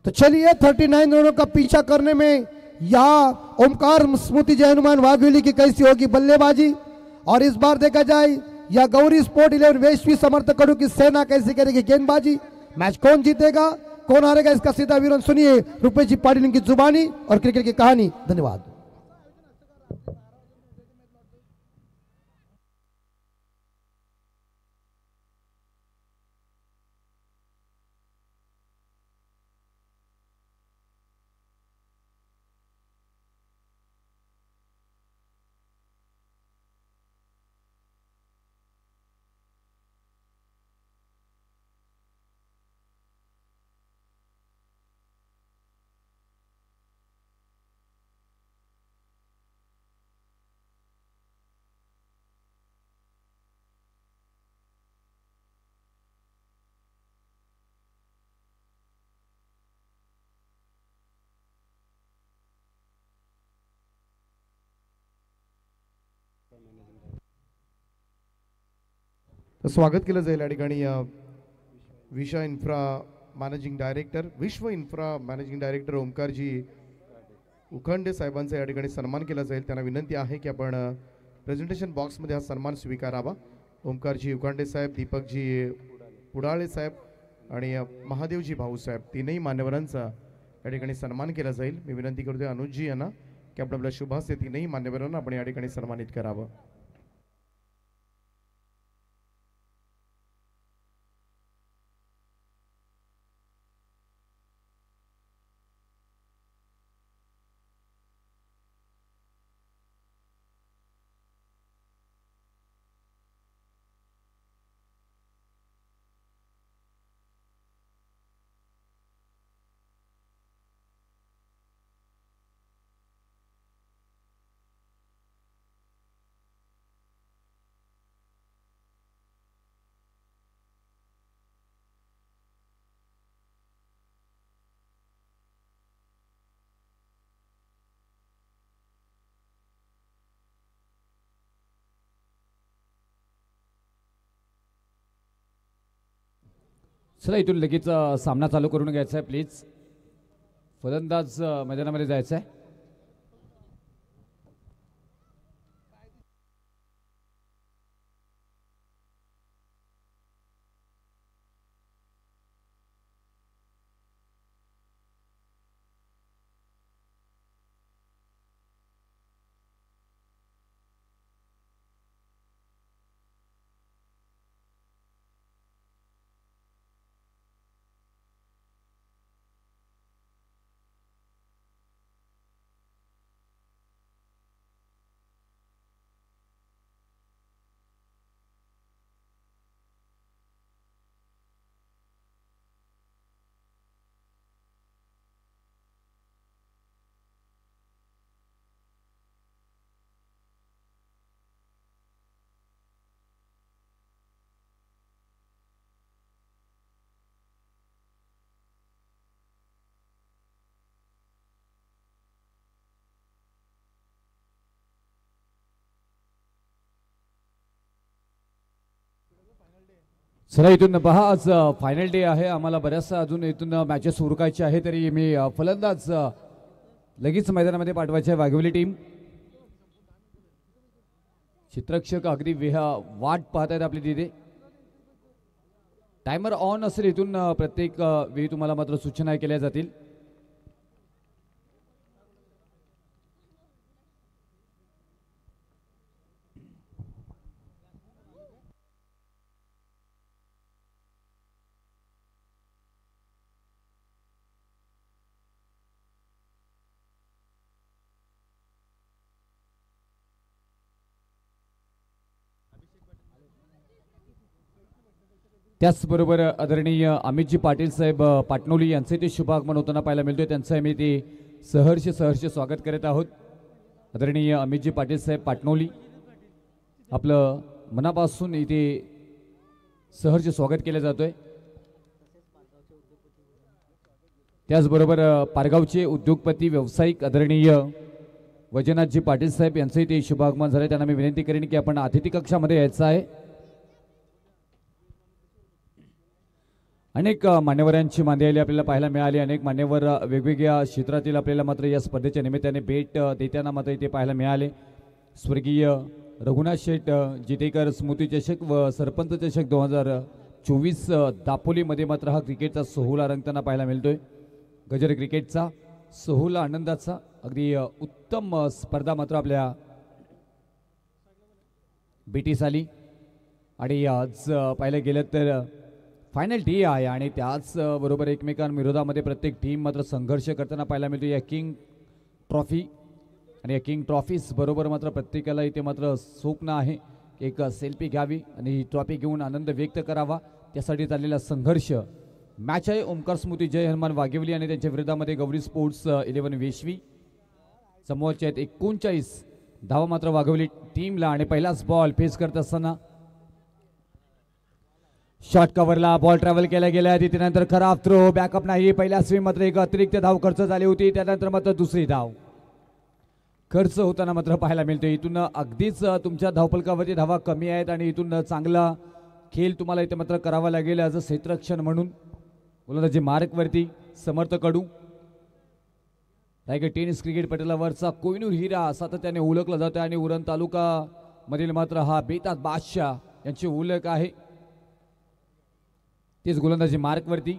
तो चलिए 39 रनों का पीछा करने में यहाँ ओमकार स्मृति जय हनुमान वाघिवली की कैसी होगी बल्लेबाजी, और इस बार देखा जाए या गौरी स्पोर्ट 11 वेश्वी समर्थकों की सेना कैसी करेगी गेंदबाजी। मैच कौन जीतेगा कौन हारेगा इसका सीधा विवरण सुनिए रुपेश जी पाटिल की जुबानी और क्रिकेट की कहानी। धन्यवाद। स्वागत केलं जाईल या ठिकाणी विश्व इन्फ्रा मॅनेजिंग डायरेक्टर ओमकारजी उखंडे साहेबांचा या ठिकाणी सन्मान केला जाईल. त्यांना विनंती आहे की आपण प्रेझेंटेशन बॉक्समध्ये हा सन्मान स्वीकारावा. ओमकारजी उखंडे साहेब, दीपकजी पुडाळे साहेब आणि महादेवजी भाऊसाहेब तीनही मान्यवरांचा या ठिकाणी सन्मान केला जाईल. मी विनंती करतोय अनुजजी यांना की आपण आपल्या शुभास्ते तीनही मान्यवरांना आपण या ठिकाणी सन्मानित करावं. चला इथून लगेच सामना चालू करून घ्यायचा आहे. प्लीज फलंदाज मैदानामध्ये जायचं आहे. चला इथून पहा, आज फायनल डे आहे. आम्हाला बऱ्याचशा अजून इथून मॅचेस उरकायचे आहे. तरी मी फलंदाज लगेच मैदानामध्ये पाठवायचे आहे. वाघिवली टीम चित्रक्षक अगदी वाट पाहत आहेत आपली तिथे. टायमर ऑन असेल. इथून प्रत्येक वेळी तुम्हाला मात्र सूचना केल्या जातील. त्याचबरोबर आदरणीय अमितजी पाटील साहेब पाटणोली यांचे ते शुभागमन होताना पाहायला मिळतोय. त्यांचं आम्ही ते सहर्ष स्वागत करत आहोत. आदरणीय अमितजी पाटील साहेब पाटणोली, आपलं मनापासून इथे सहर्ष स्वागत केलं जातोय. त्याचबरोबर पारगावचे उद्योगपती व्यावसायिक आदरणीय वैजनाथजी पाटील साहेब यांचंही ते शुभागमन झाले. त्यांना मी विनंती करेन की आपण अतिथी कक्षामध्ये यायचं आहे. अनेक मान्यवरांची मांदियाळी आपल्याला पाहायला मिळाली. अनेक मान्यवर वेगवेगळ्या क्षेत्रातील आपल्याला मात्र या स्पर्धेच्या निमित्ताने भेट देताना मात्र इथे पाहायला मिळाले. स्वर्गीय रघुनाथ शेठ जितेकर स्मृती चषक व सरपंच चषक 2024 दापोलीमध्ये मात्र हा क्रिकेटचा सोहळा रंगताना पाहायला मिळतोय. गजर क्रिकेटचा सोहळा आनंदाचा अगदी उत्तम स्पर्धा मात्र आपल्या बीटीस आली. आणि आज पाहायला गेलं तर फायनल डे आहे आणि त्याच बरोबर एकमेकांविरोधामध्ये प्रत्येक टीम मात्र संघर्ष करताना पाहायला मिळतो. या किंग ट्रॉफी आणि या किंग ट्रॉफीज बरोबर मात्र प्रत्येकाला इथे मात्र स्वप्न आहे एक सेल्फी घ्यावी आणि ही ट्रॉफी घेऊन आनंद व्यक्त करावा. त्यासाठी चाललेला संघर्ष मॅच आहे. ओमकार स्मृती जय हनुमान वाघिवली आणि त्यांच्या विरोधामध्ये गौरी स्पोर्ट्स 11 वेशवी. समोरचे आहेत 39 धावा मात्र वाघिवली टीमला. आणि पहिलाच बॉल फेस करत असताना शॉर्ट कव्हरला बॉल ट्रॅव्हल केला गेला. त्यानंतर खराब थ्रो, बॅकअप नाही. पहिल्या स्विंग मात्र एक अतिरिक्त धाव खर्च झाली होती. त्यानंतर मात्र दुसरी धाव खर्च होताना मात्र पाहायला मिळते. इथून अगदीच तुमच्या धावफलकावरती धावा कमी आहेत आणि इथून चांगला खेळ तुम्हाला इथे मात्र करावा लागेल ॲज अ क्षेत्ररक्षण म्हणून. गोलंदाजी मार्कवरती समर्थ कडू. रायगड टेनिस क्रिकेट पटलावरचा कोहिनूर हिरा सातत्याने ओळखला जातो आणि उरण तालुका मधील मात्र हा बेताज बादशाह यांची ओळख आहे. तेच गोलंदाजी मार्कवरती.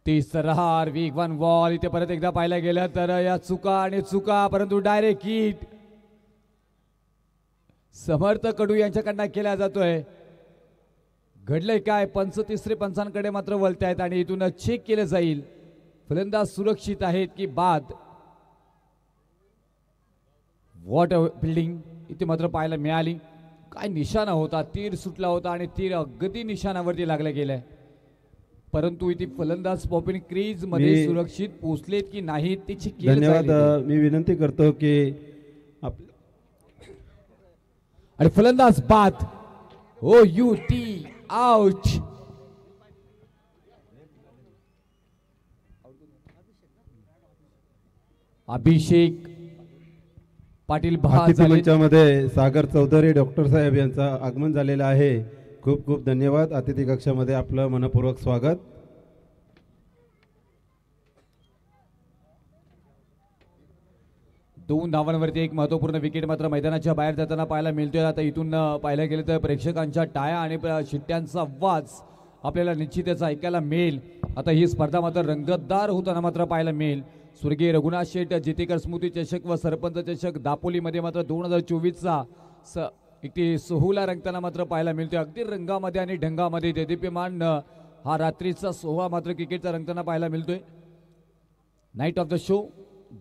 तिसरा वेगवान बॉल इथे परत एकदा पाहायला गेलं तर या चुका आणि चुका, परंतु डायरेक्ट हिट समर्थ कडू यांच्याकडनं केला जातोय. घडलंय काय, पंच तिसरे पंचांकडे मात्र वळतायत आणि इथून चेक केलं जाईल फलंदाज सुरक्षित आहेत की बाद. व्हॉट फिल्डिंग इथे मात्र पाहायला मिळाली. काय निशाणा होता, तीर सुटला होता आणि तीर अगदी निशाणावरती लागलं गेलंय, परंतु इथे फलंदाज पॉपिन क्रीज मध्ये सुरक्षित पोहोचलेत की नाहीत त्याची धन्यवाद. मी विनंती करतो की आणि फलंदाज बाद. O U T out. Abhishek Patil मंचामध्ये सागर चौधरी डॉक्टर साहेब यांचं आगमन झालेलं आहे. खूप खूप धन्यवाद. अतिथी कक्षामध्ये आपलं मनपूर्वक स्वागत. दोन धावांवरती एक महत्वपूर्ण विकेट मात्र मैदानाच्या बाहेर जाताना पाहायला मिळतोय. आता इथून पाहायला गेलं तर प्रेक्षकांच्या टाळ्या आणि शिट्ट्यांचा आवाज आपल्याला निश्चितच ऐकायला मिळेल. आता ही स्पर्धा मात्र रंगतदार होताना मात्र पाहायला मिळेल. स्वर्गीय रघुनाथ शेठ जितेकर स्मृती चषक व सरपंच चषक दापोलीमध्ये मात्र 2024चा इथे सोहळा रंगताना मात्र पाहायला मिळतोय. अगदी रंगामध्ये आणि ढंगामध्ये देदीप्यमान हा रात्रीचा सोहळा मात्र क्रिकेटचा रंगताना पाहायला मिळतोय. नाईट ऑफ द शो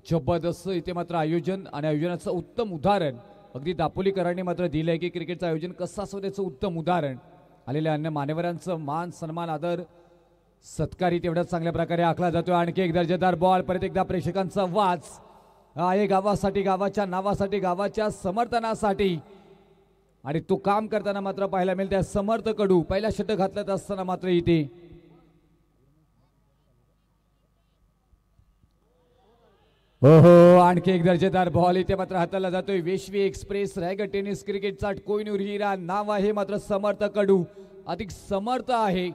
जबरदस्त इथे मात्र आयोजन आणि आयोजनाचं उत्तम उदाहरण अगदी दापोलीकरांनी मात्र दिलंय की क्रिकेटचं आयोजन कसं असं त्याचं उत्तम उदाहरण. आलेल्या अन्य मान्यवरांचं मान सन्मान आदर सत्कारी तेवढ्याच चांगल्या प्रकारे आखला जातो. आणखी एक दर्जेदार बॉल, परत एकदा प्रेक्षकांचा वाच आहे गावासाठी, गावाच्या नावासाठी, गावाच्या समर्थनासाठी आणि तो काम करताना मात्र पाहायला मिळते. समर्थ कडू पहिला षटक घातल्यात असताना मात्र इथे हो आणखी एक दर्जेदार बॉल इथे मात्र हाताला जातोय. वेशवी एक्सप्रेस रायगड टेनिस क्रिकेटचा कोहिनूर हिरा नाव आहे मात्र समर्थ कडू अधिक समर्थ आहे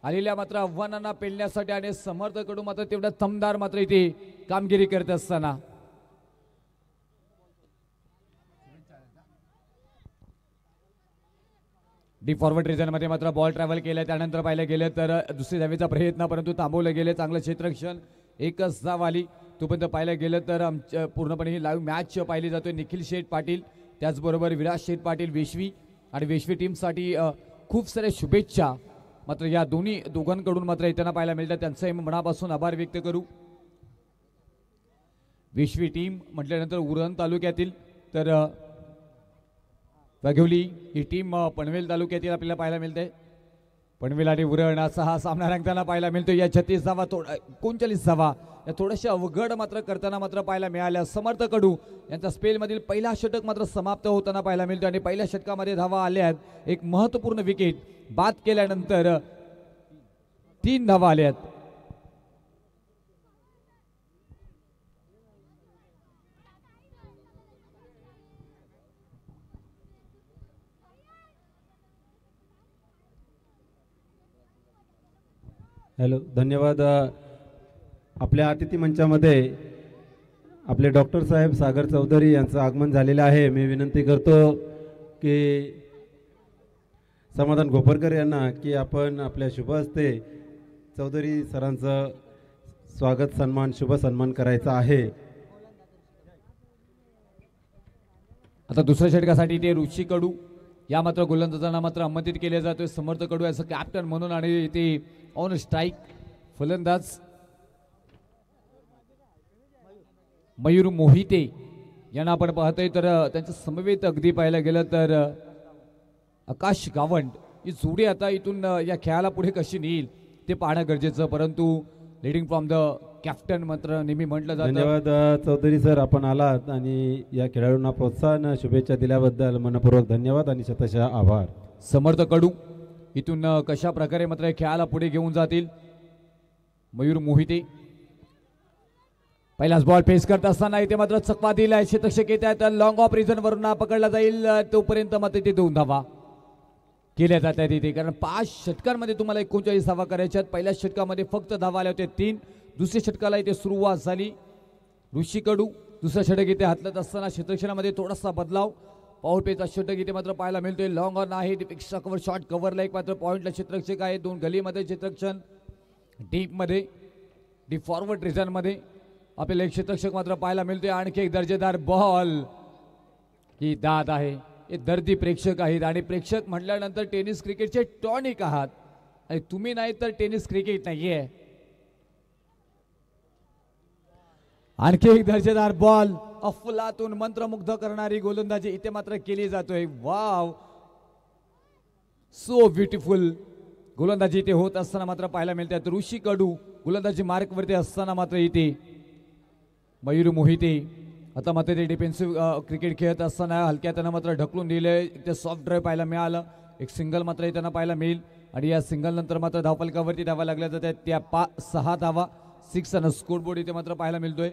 आलेल्या मात्र आव्हानांना पेलण्यासाठी आणि समर्थ कडू मात्र तेवढा थमदार मात्र इथे कामगिरी करत असताना डी फॉरवर्ड रिजन मध्ये मात्र बॉल ट्रॅव्हल केला. त्यानंतर पाहिलं गेलं तर दुसरी धावेचा प्रयत्न परंतु थांबवलं गेले. चांगलं क्षेत्ररक्षण, एकच धाव आली. तोपर्यंत पाहिलं गेलं तर आमच्या पूर्णपणे ही लाईव्ह मॅच पाहिली जातोय. निखिल शेठ पाटील त्याचबरोबर विराज शेठ पाटील वेशवी आणि वेशवी टीमसाठी खूप साऱ्या शुभेच्छा मात्र या दोघांकडून मात्र येताना पाहायला मिळतात. त्यांचंही मनापासून आभार व्यक्त करू. वेशवी टीम म्हटल्यानंतर उरण तालुक्यातील तर वाघोली ही टीम पनवेल तालुक्यातील आपल्याला पाहायला मिळते. पनवेल आणि उरण असा हा सामना रंगताना पाहायला मिळतो. या 36 धावा 39 धावा या थोड्याशा अवघड मात्र करताना मात्र पाहायला मिळाल्या. समर्थ कडू यांचा स्पेलमधील पहिला षटक मात्र समाप्त होताना पाहायला मिळतो आणि पहिल्या षटकामध्ये धावा आल्या आहेत. एक महत्त्वपूर्ण विकेट बाद केल्यानंतर 3 धावा आल्या आहेत. हॅलो, धन्यवाद. आपल्या अतिथी मंचामध्ये आपले डॉक्टर साहेब सागर चौधरी यांचं आगमन झालेलं आहे. मी विनंती करतो की समाधान घोपरकर यांना की आपण आपल्या शुभ हस्ते चौधरी सरांचं स्वागत सन्मान शुभ सन्मान करायचा आहे. आता दुसऱ्या षटकासाठी ते ऋषी कडू या मात्र गोलंदाजांना मात्र आमंत्रित केले जातोय. समर्थ कडू याचं कॅप्टन म्हणून आणि ते ऑन स्ट्राईक फलंदाज मयूर मोहिते यांना आपण पाहतोय. तर त्यांच्या समवेत अगदी पाहायला गेलं तर आकाश गावंड ही जोडी आता इथून या खेळाला पुढे कशी नेईल ते पाहणं गरजेचं, परंतु लीडिंग फ्रॉम द कॅप्टन मात्र नेहमी म्हटलं जातं. धन्यवाद चौधरी सर, आपण आलात आणि या खेळाडूंना प्रोत्साहन शुभेच्छा दिल्याबद्दल मनपूर्वक धन्यवाद आणि शतशः आभार. समर्थ कडू इथून कशा प्रकारे मात्र खेळाला पुढे घेऊन जातील. मयूर मोहिते पहिलाच बॉल फेस करत असताना इथे मात्र चकवा दिलाय. क्षेत्ररक्षक येत आहेत. लॉंग ऑफ रिझन वरून पकडला जाईल तोपर्यंत मात्र इथे 2 धावा. केल्या जातात इथे, कारण 5 षटकांमध्ये तुम्हाला 39 धावा करायच्यात. पहिल्या षटकामध्ये फक्त धावा आल्या होत्या 3. दुसऱ्या षटकाला इथे सुरुवात झाली. ऋषी कडू दुसरा षटक इथे हातलत असताना क्षेत्ररक्षणामध्ये थोडासा बदलाव. पॉवर प्लेचा षटक इथे मात्र पाहायला मिळतोय. लॉंग ऑन आहे, एक्स्ट्रा कव्हर शॉट कव्हरला एक मात्र पॉईंटला क्षेत्ररक्षक आहे. 2 गलीमध्ये क्षेत्ररक्षण, डीपमध्ये डीप फॉरवर्ड रिजनमध्ये आपल्याला एक क्षेत्ररक्षक मात्र पाहायला मिळतोय. आणखी एक दर्जेदार बॉल. ही दाद आहे, हे दर्दी प्रेक्षक आहेत आणि प्रेक्षक म्हटल्यानंतर टेनिस क्रिकेटचे टॉनिक आहात आणि तुम्ही नाही तर टेनिस क्रिकेट नाहीये. आणखी एक दर्जेदार बॉल. अफलातून मंत्रमुग्ध करणारी गोलंदाजी इथे मात्र केली जातोय. वाव, सो ब्युटिफुल गोलंदाजी इथे होत असताना मात्र पाहायला मिळतात. ऋषी कडू गोलंदाजी मार्कवरती असताना मात्र इथे मयूर मोहिते आता मात्र ते डिफेन्सिव्ह क्रिकेट खेळत असताना हलक्या त्यांना मात्र ढकलून दिले. ते सॉफ्ट ड्राईव्ह पाहायला मिळालं. एक सिंगल मात्र त्यांना पाहायला मिळेल आणि या सिंगल नंतर मात्र धावफलकावरती धावा लागल्या जातात. त्या 6 धावा 6 रन स्कोरबोर्ड इथे मात्र पाहायला मिळतोय.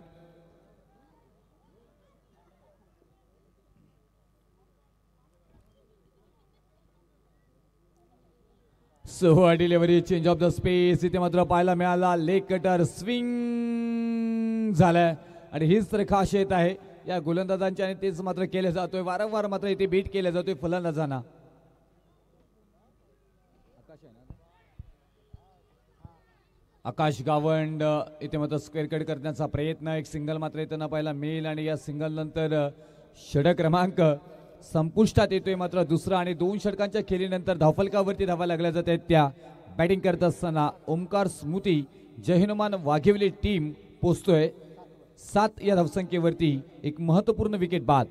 So delivery change of the space इथे मात्र पाहायला मिळाला. लेग कटर स्विंग झालाय आणि हीच तर खासियत आहे या गोलंदाजांची आणि तेच मात्र केले जातोय. वारंवार मात्र इथे बीट केले जातोय फलंदाजांना. आकाश गावंड इथे मात्र स्क्वेअर कट करण्याचा प्रयत्न. एक सिंगल मात्र इथं पाहायला मिळेल आणि या सिंगल नंतर षटक क्रमांक संपुष्टात येतोय. मात्र दुसरा आणि 2 षटकांच्या खेळीनंतर धावफलकावरती धावा लागल्या जात आहेत. त्या बॅटिंग करत असताना ओमकार स्मृती जय हनुमान वाघेवली टीम पोचतोय 7 या धावसंख्येवरती. एक महत्वपूर्ण विकेट बाद.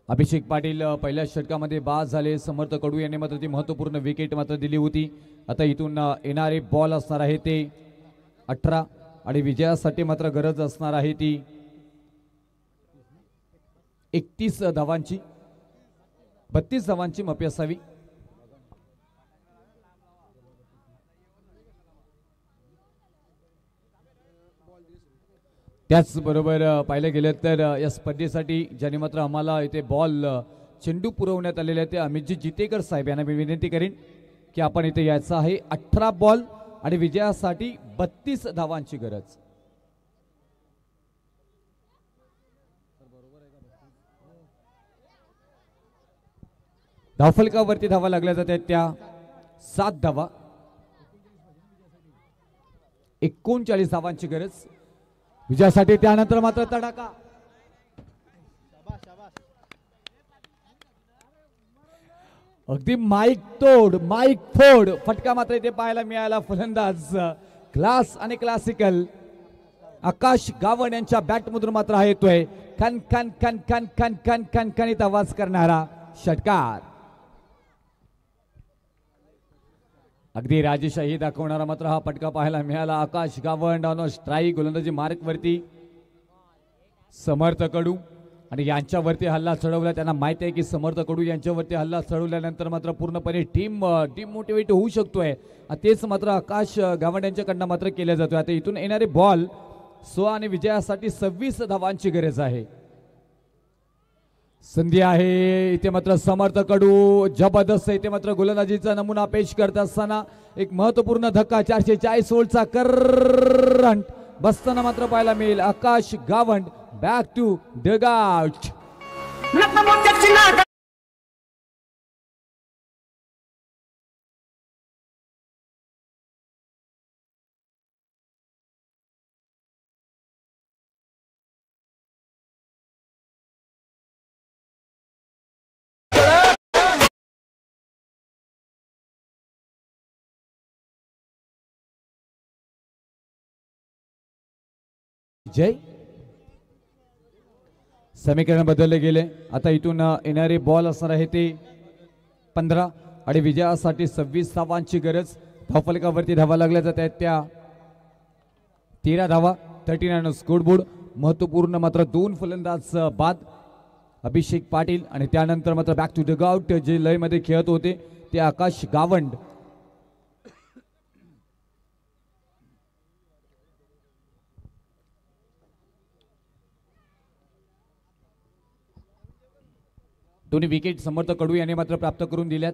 अभिषेक पाटील पहिल्या षटकामध्ये बाद झाले. समर्थ कडू यांनी मात्र ती महत्वपूर्ण विकेट मात्र दिली होती. आता इथून येणारे बॉल असणार आहे ते 18 आणि विजयासाठी मात्र गरज असणार आहे ती 31 धावांची. 32 धावांची माफी असावी. त्याचबरोबर पाहिलं गेलं तर या स्पर्धेसाठी ज्यांनी मात्र आम्हाला इथे बॉल चेंडू पुरवण्यात आलेले आहे ते अमितजी जितेकर साहेब यांना मी विनंती करीन की आपण इथे यायचं आहे. 18 बॉल आणि विजयासाठी 32 धावांची गरज. धावफलकावरती धावा लागल्या जातात त्या 7 धावा. 39 धावांची गरज विजयासाठी. त्यानंतर मात्र तडाखा. अगदी माईक तोड माईक फोड फटका मात्र इथे पाहायला मिळाला. फलंदाज क्लास आणि क्लासिकल आकाश गावण यांच्या बॅट मधून मात्र हा येतोय खन खन खन खन खन खन खनखनीत आवाज करणारा षटकार. अगदी राजेशाही दाखवणारा मात्र हा फटका पाहायला मिळाला. आकाश गावंड ऑन स्ट्राईक गोलंदाजी मार्क वरती. समर्थ कडू आणि यांच्यावरती हल्ला चढवला. त्यांना माहिती आहे की समर्थ कडू यांच्यावरती हल्ला चढवल्यानंतर मात्र पूर्णपणे टीम डिमोटिवेट होऊ शकतोय. तेच मात्र आकाश गावंड यांच्याकडनं मात्र केलं जातोय. आता इथून येणारे बॉल 16 आणि विजयासाठी 26 धावांची गरज आहे. संधी आहे इथे मात्र समर्थ कडू जबरदस्त इथे मात्र गोलंदाजीचा नमुना पेश करत असताना एक महत्वपूर्ण धक्का. 440 वोल्टचा करंट बसताना मात्र पाहायला मिळेल. आकाश गावंड बॅक टू डगआउट. जय समीकरण बदलले गेले. आता इथून येणारे बॉल असणार आहे ते 15 आणि विजयासाठी 26 धावांची गरज. धावफलकावरती धावा लागल्या जात आहेत त्या 13 धावा. 39 स्कोरबोर्ड. महत्वपूर्ण मात्र 2 फलंदाज बाद. अभिषेक पाटील आणि त्यानंतर मात्र बॅक टू डगआउट जे लय मध्ये खेळत होते ते आकाश गावंड. दोन्ही विकेट समर्थ कडू यांनी मात्र प्राप्त करून दिल्यात.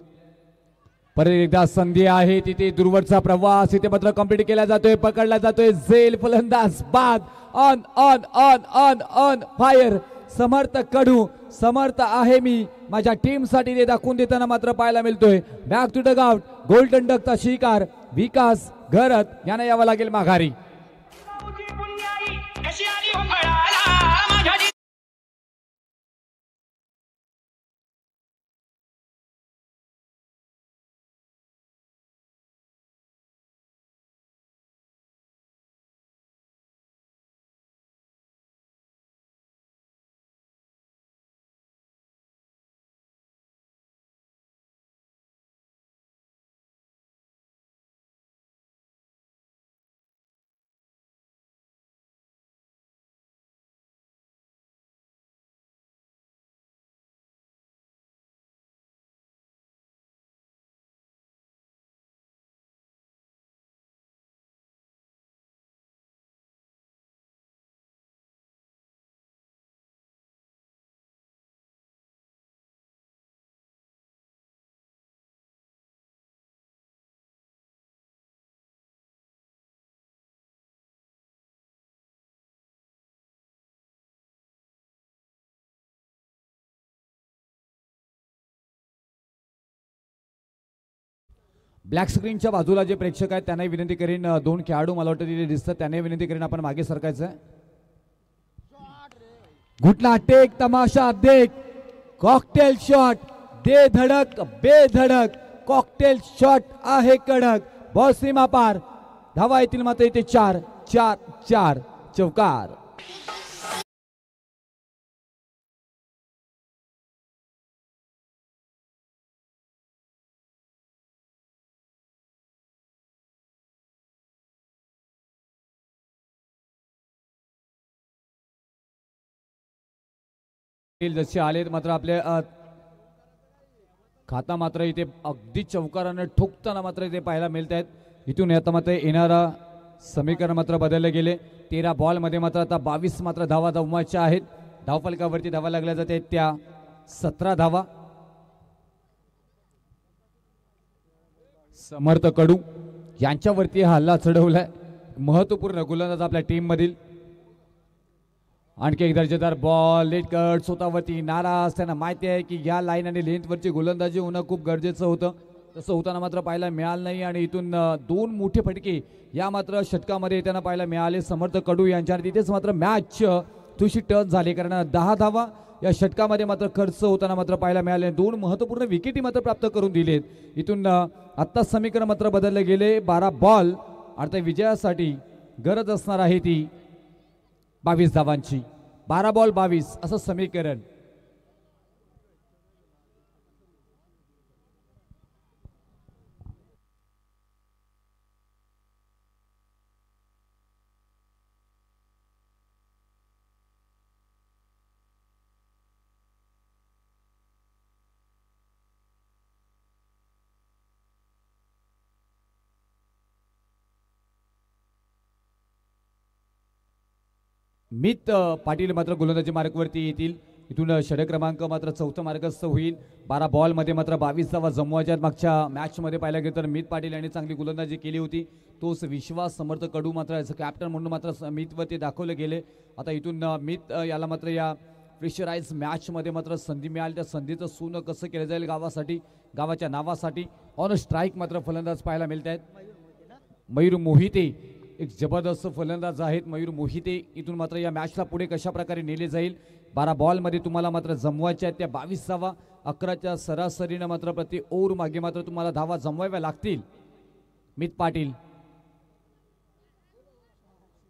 परत एकदा संधी आहे तिथे दूरवरचा प्रवास इथे मात्र कंप्लीट केला जातोय, पकडला जातोय. झेल फलंदाज बाद. On on on on on fire. Samarth Kadu, Samarth आहे मी माझ्या टीम साठी ते दाखवून देताना मात्र पाहायला मिळतोय. Back to the out. Golden डकचा शिकार विकास घरत यांना यावं लागेल माघारी. ब्लॅक स्क्रीनच्या बाजूला जे प्रेक्षक आहेत त्यांनाही विनंती करीन, दोन खेळाडू मला वाटतं तिथे दिसतात, त्यांनाही विनंती करीन आपण मागे सरकायचं आहे. घुटला टेक, तमाशा देख, कॉकटेल शॉट, दे धडक बेधडक, कॉकटेल शॉट आहे कडक, बॉल सीमा पार, धावा येतील मात्र इथे 4 4 4 चौकार. जसे आलेत मात्र आपल्या खाता मात्र इथे अगदी चौकारानं ठोकताना मात्र इथे पाहायला मिळत आहेत. इथून आता मात्र येणारा समीकरण मात्र बदलले गेले. 13 बॉल मध्ये मात्र आता 22 मात्र धावा जमवायच्या आहेत. धावफलकावरती धावा लागल्या जाते त्या 17 धावा. समर्थ कडू यांच्यावरती हल्ला चढवलाय. महत्वपूर्ण गोलंदाज आपल्या टीम मधील. आणखी एक दर्जेदार बॉल, लेट कट, स्वतःवरती नाराज. त्यांना माहिती आहे की या लाईन आणि लेंथवरची गोलंदाजी होणं खूप गरजेचं होतं. तसं होताना मात्र पाहायला मिळालं नाही आणि इथून 2 मोठे फटके या मात्र षटकामध्ये त्यांना पाहायला मिळाले समर्थ कडू यांच्या. तिथेच मात्र मॅच थोडीशी टर्न झाली कारण 10 धावा या षटकामध्ये मात्र खर्च होताना मात्र पाहायला मिळाले. 2 महत्त्वपूर्ण विकेटी मात्र प्राप्त करून दिलेत. इथून आत्ता समीकरण मात्र बदलले गेले. 12 बॉल आता विजयासाठी गरज असणार आहे ती 22 धावांची. 12 बॉल 22 असं समीकरण. मित पाटील मात्र गोलंदाजी मार्कवरती येतील. इथून षटक क्रमांक मात्र 4था मार्गस्थ होईल. 12 बॉल मध्ये मात्र 22 धावा जमवायच्या. मागच्या मॅच मध्ये पाहायला गेलं तर मित पाटील यांनी चांगली गोलंदाजी केली होती. तोच विश्वास समर्थ कडू मात्र कॅप्टन म्हणून मात्र मितवरती दाखवले गेले. आता इथून मित याला मात्र या प्रेशराइज मॅच मध्ये मात्र संधी मिळाली. त्या संधीचं सोनं कसं केलं जाईल गावासाठी, गावाच्या नावासाठी. ऑन स्ट्राईक मात्र फलंदाज पाहायला मिळत आहेत. मयूर मोहिते एक जबरदस्त फलंदाज आहेत. मयूर मोहिते इथून मात्र या मॅचला पुढे कशा प्रकारे नेले जाईल. 12 बॉल मध्ये तुम्हाला मात्र जमवायच्या आहेत त्या 22 धावा. 11च्या सरासरीनं मात्र प्रति ओव्हर मागे मात्र तुम्हाला धावा जमवाव्या लागतील. मित पाटील,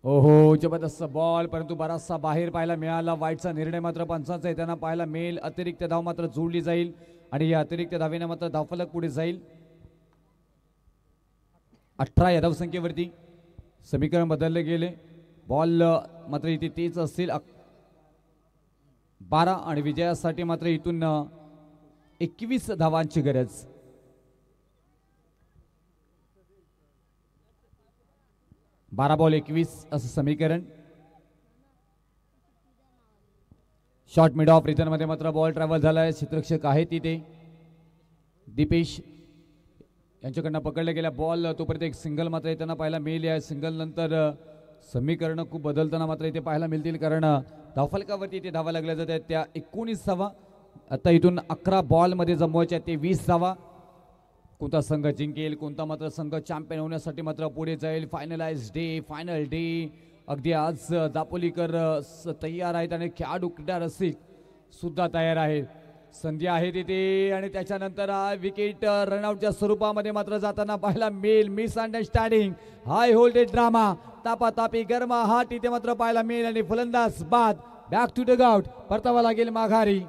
ओहो जबरदस्त बॉल परंतु बराचसा बाहेर पाहायला मिळाला. वाईटचा निर्णय मात्र पंचांचा येताना पाहायला मिळेल. अतिरिक्त धाव मात्र जोडली जाईल आणि या अतिरिक्त धावेने मात्र धावफलक पुढे जाईल. 18 या धावसंख्येवरती समीकरण बदलले गेले. बॉल मात्र इथे तेच असतील 12 आणि विजयासाठी मात्र इथून 21 धावांची गरज. बारा बॉल 21 असं समीकरण. शॉर्ट मिड ऑफ रिटर्न मध्ये मात्र बॉल ट्रॅव्हल झालाय. क्षेत्ररक्षक आहे तिथे दीपेश यांच्याकडनं पकडला गेला बॉल. तोपर्यंत एक सिंगल मात्र येताना पाहायला मिळाली आहे. सिंगल नंतर समीकरण खूप बदलताना मात्र इथे पाहायला मिळतील, कारण धावफलकावरती इथे धावा लागल्या जातात त्या 19 धावा. आता इथून 11 बॉलमध्ये जमवायच्या ते 20 धावा. कोणता संघ जिंकेल, कोणता मात्र संघ चॅम्पियन होण्यासाठी मात्र पुढे जाईल. फायनल डे अगदी आज दापोलीकर तयार आहेत आणि खेळाडू क्रीडा रसिक सुद्धा तयार आहेत. संधी आहे तिथे आणि त्याच्यानंतर विकेट रनआउटच्या स्वरूपामध्ये मात्र जाताना पाहायला मिळेल. मिसअंडरस्टँडिंग, हाय व्होल्टेज ड्रामा, तापातापी गरमाहाट इथे मात्र पाहायला मिळेल आणि फलंदाज बाद. बॅक टू द ग्राउंड, परतावा लागेल माघारी.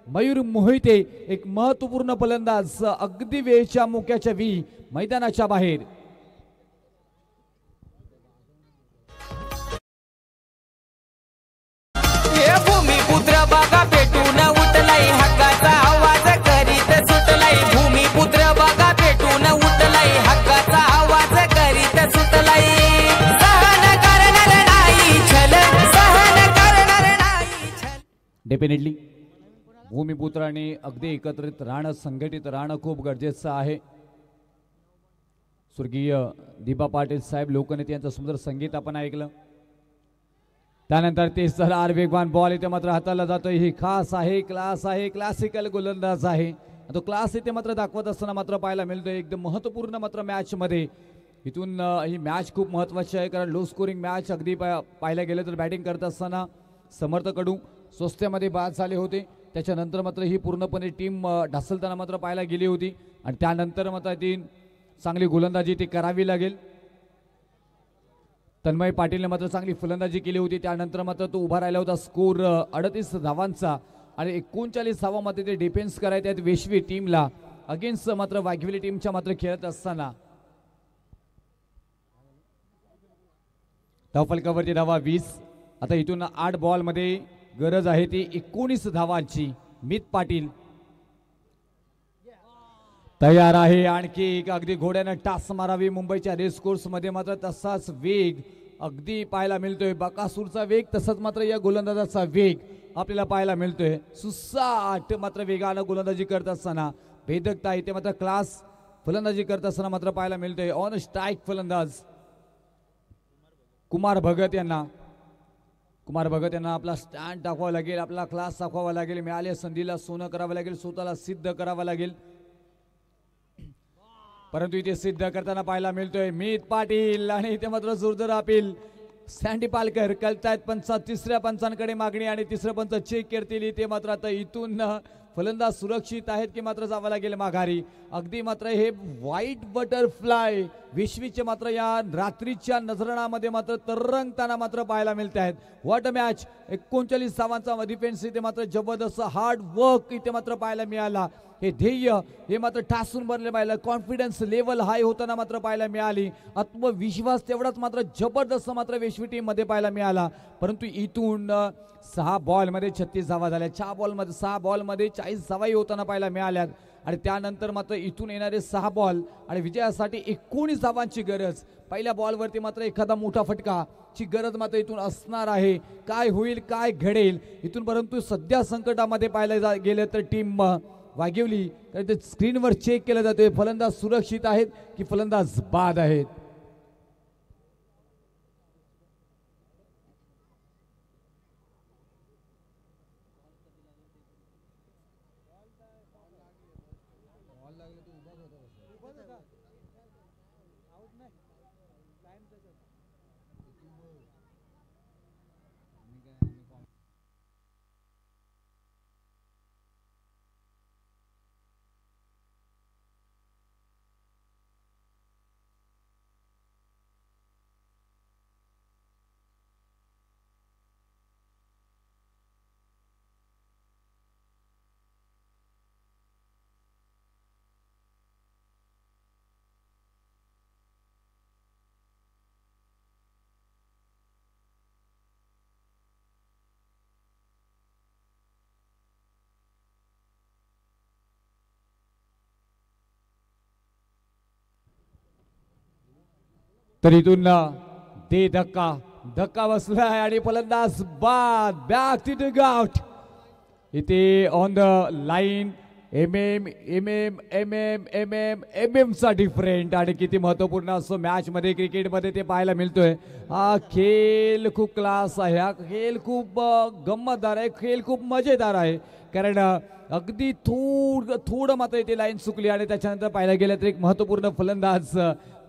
मयूर मोहिते एक महत्वपूर्ण फलंदाज अगदी वेळच्या मुक्याच्या मैदानाच्या बाहेर. भूमिपुत्र बघा पेटून उठलाई, हक्काचा आवाज करीत सुटलाई. भूमिपुत्र बघा पेटून उठलाई, हक्काचा आवाज करीत सुटलाई. सहन करणार नाही छल, सहन करणार नाही छल. डेफिनेटली भूमिपुत्रांनी अगदी एकत्रित राहणं, संघटित राहणं खूप गरजेचं आहे. स्वर्गीय दिबा पाटील साहेब लोकनेते यांचं सुंदर संगीत आपण ऐकलं. त्यानंतर ते सरार वेगवान बॉल इथे मात्र हाताला जातो. ही खास आहे, क्लास आहे, क्लासिकल गोलंदाज आहे. तो क्लास इथे मात्र दाखवत असताना मात्र पाहायला मिळतो. एकदम महत्त्वपूर्ण मात्र मॅच मध्ये इथून ही मॅच खूप महत्त्वाची आहे, कारण लो स्कोरिंग मॅच अगदी पाहायला गेलं तर बॅटिंग करत असताना समर्थ कडू स्वस्त्यामध्ये बाद झाले होते. त्याच्यानंतर मात्र ही पूर्णपणे टीम ढासलताना मात्र पाहायला गेली होती आणि त्यानंतर मात्र ती चांगली गोलंदाजी ती करावी लागेल. तन्मय पाटीलने मात्र चांगली फलंदाजी केली होती. त्यानंतर मात्र तो उभा राहिला होता. स्कोर 38 धावांचा आणि 39 धावांमध्ये ते डिफेन्स करायचे आहेत वेशवी टीमला अगेन्स्ट मात्र वाघविली टीमच्या मात्र खेळत असताना. धावफलकावरती धावा 20. आता इथून 8 बॉलमध्ये गरज आहे ती 19 धावांची. मित पाटील तयार आहे. आणखी एक अगदी घोड्यानं टास मारावी. मुंबईच्या रेस कोर्स मध्ये मात्र तसाच वेग अगदी पाहायला मिळतोय. बकासूरचा वेग तसंच मात्र या गोलंदाजाचा वेग आपल्याला पाहायला मिळतोय. सुसाट मात्र वेगानं गोलंदाजी करत असताना भेदकता इथे मात्र क्लास फलंदाजी करत असताना मात्र पाहायला मिळतोय. ऑन स्ट्राईक फलंदाज कुमार भगत यांना आपला स्टँड दाखवावा लागेल, आपला क्लास दाखवावा लागेल. मिळालेल्या संधीला सोनं करावं लागेल, स्वतःला सिद्ध करावं लागेल. परंतु इथे सिद्ध करताना पाहायला मिळतोय मीत पाटील आणि इथे मात्र जोरदार अपील. सँडी पालकर कळतायत पंच, तिसऱ्या पंचांकडे मागणी आणि तिसरं पंच चेक करतील. इथे मात्र आता इथून फलंदाज सुरक्षित आहेत की मात्र जावं लागेल माघारी. अगदी मात्र हे व्हाईट बटरफ्लाय विश्वीचे मात्र या रात्रीच्या नजराणामध्ये मात्र तरंगताना मात्र पाहायला मिळत आहेत. What a match. 39 धावांचा डिफेन्स इथे मात्र जबरदस्त हार्ड वर्क इथे मात्र पाहायला मिळाला. हे ध्येय हे मात्र ठासून भरले पाहिलं. कॉन्फिडन्स लेवल हाय होताना मात्र पाहायला मिळाली. आत्मविश्वास तेवढाच मात्र जबरदस्त मात्र वेशवी टीम मध्ये पाहायला मिळाला. परंतु इथून 6 बॉलमध्ये 36 धावा झाल्या. 6 बॉलमध्ये 40 धावाही होताना पाहायला मिळाल्यात आणि त्यानंतर मात्र इथून येणारे 6 बॉल आणि विजयासाठी 19 धावांची गरज. पहिल्या बॉलवरती मात्र एखादा मोठा फटका ची गरज मात्र इथून असणार आहे. काय होईल, काय घडेल इथून. परंतु सध्या संकटामध्ये पाहायला गेलं तर टीम वाघिवली ते स्क्रीनवर चेक केलं जाते फलंदाज सुरक्षित आहेत की फलंदाज बाद आहेत. तर इथून दे धक्का बसलाय आणि फलंदाज बाद. Back to the ground. इथे ऑन द लाईन एम चा डिफरंट आणि किती महत्वपूर्ण असतो मॅच मध्ये क्रिकेटमध्ये ते पाहायला मिळतोय. हा खेळ खूप क्लास आहे, हा खेळ खूप गंमतदार आहे, खेळ खूप मजेदार आहे. कारण अगदी थोडं मात्र इथे लाईन चुकली आणि त्याच्यानंतर पाहायला गेलं तर एक महत्वपूर्ण फलंदाज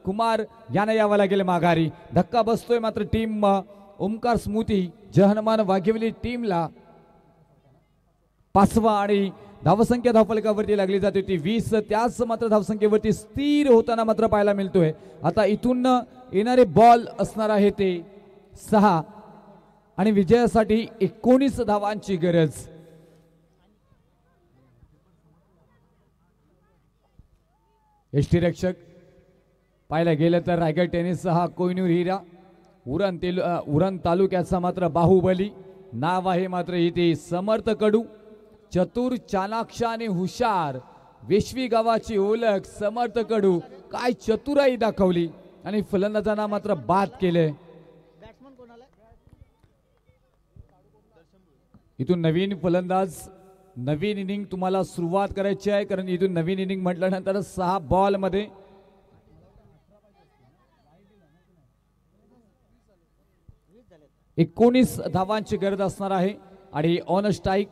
कुमार यानं यावं लागेल माघारी. धक्का बसतोय मात्र टीम ओमकार स्मृती जहनमान वाघिवली टीमला 5वा आणि धावसंख्या धावफलकावरती लागली जाते ती 20. त्याच मात्र धावसंख्येवरती स्थिर होताना मात्र पाहायला मिळतोय. आता इथून येणारे बॉल असणार आहे ते 6 आणि विजयासाठी 19 धावांची गरज. यष्टीरक्षक पाहायला गेलं तर रायगड टेनिसचा हा कोहिनूर हिरा, उरण तालुक्याचा मात्र बाहुबली नाव आहे. मात्र इथे समर्थ कडू, चतुर, चाणाक्ष आणि हुशार, वेश्वी गावाची ओळख समर्थ कडू. काय चतुराई दाखवली आणि फलंदाजांना मात्र बाद केले. इथून नवीन फलंदाज, नवीन इनिंग तुम्हाला सुरुवात करायची आहे. कारण इथून नवीन इनिंग म्हटल्यानंतर 6 बॉल मध्ये 19 धावांची गरज असणार आहे. आणि ऑन स्ट्राईक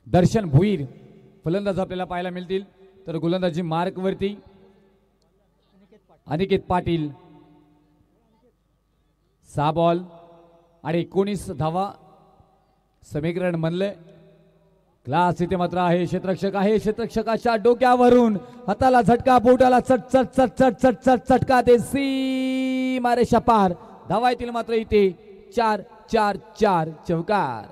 दर्शन भुईर फलंदाज आपल्याला पाहायला मिळतील. तर गोलंदाजी मार्क वरती अनिकेत पाटील. 6 बॉल आणि 19 धावा समीकरण म्हणले. क्लास इथे मात्र आहे. क्षेत्ररक्षक आहे, क्षेत्ररक्षकाच्या डोक्यावरून हाताला झटका, बोटाला चट चट चट चट चट चट चटका ते सीमा रेषा पार. धावा येतील मात्र इथे 4 4 4 चौकार.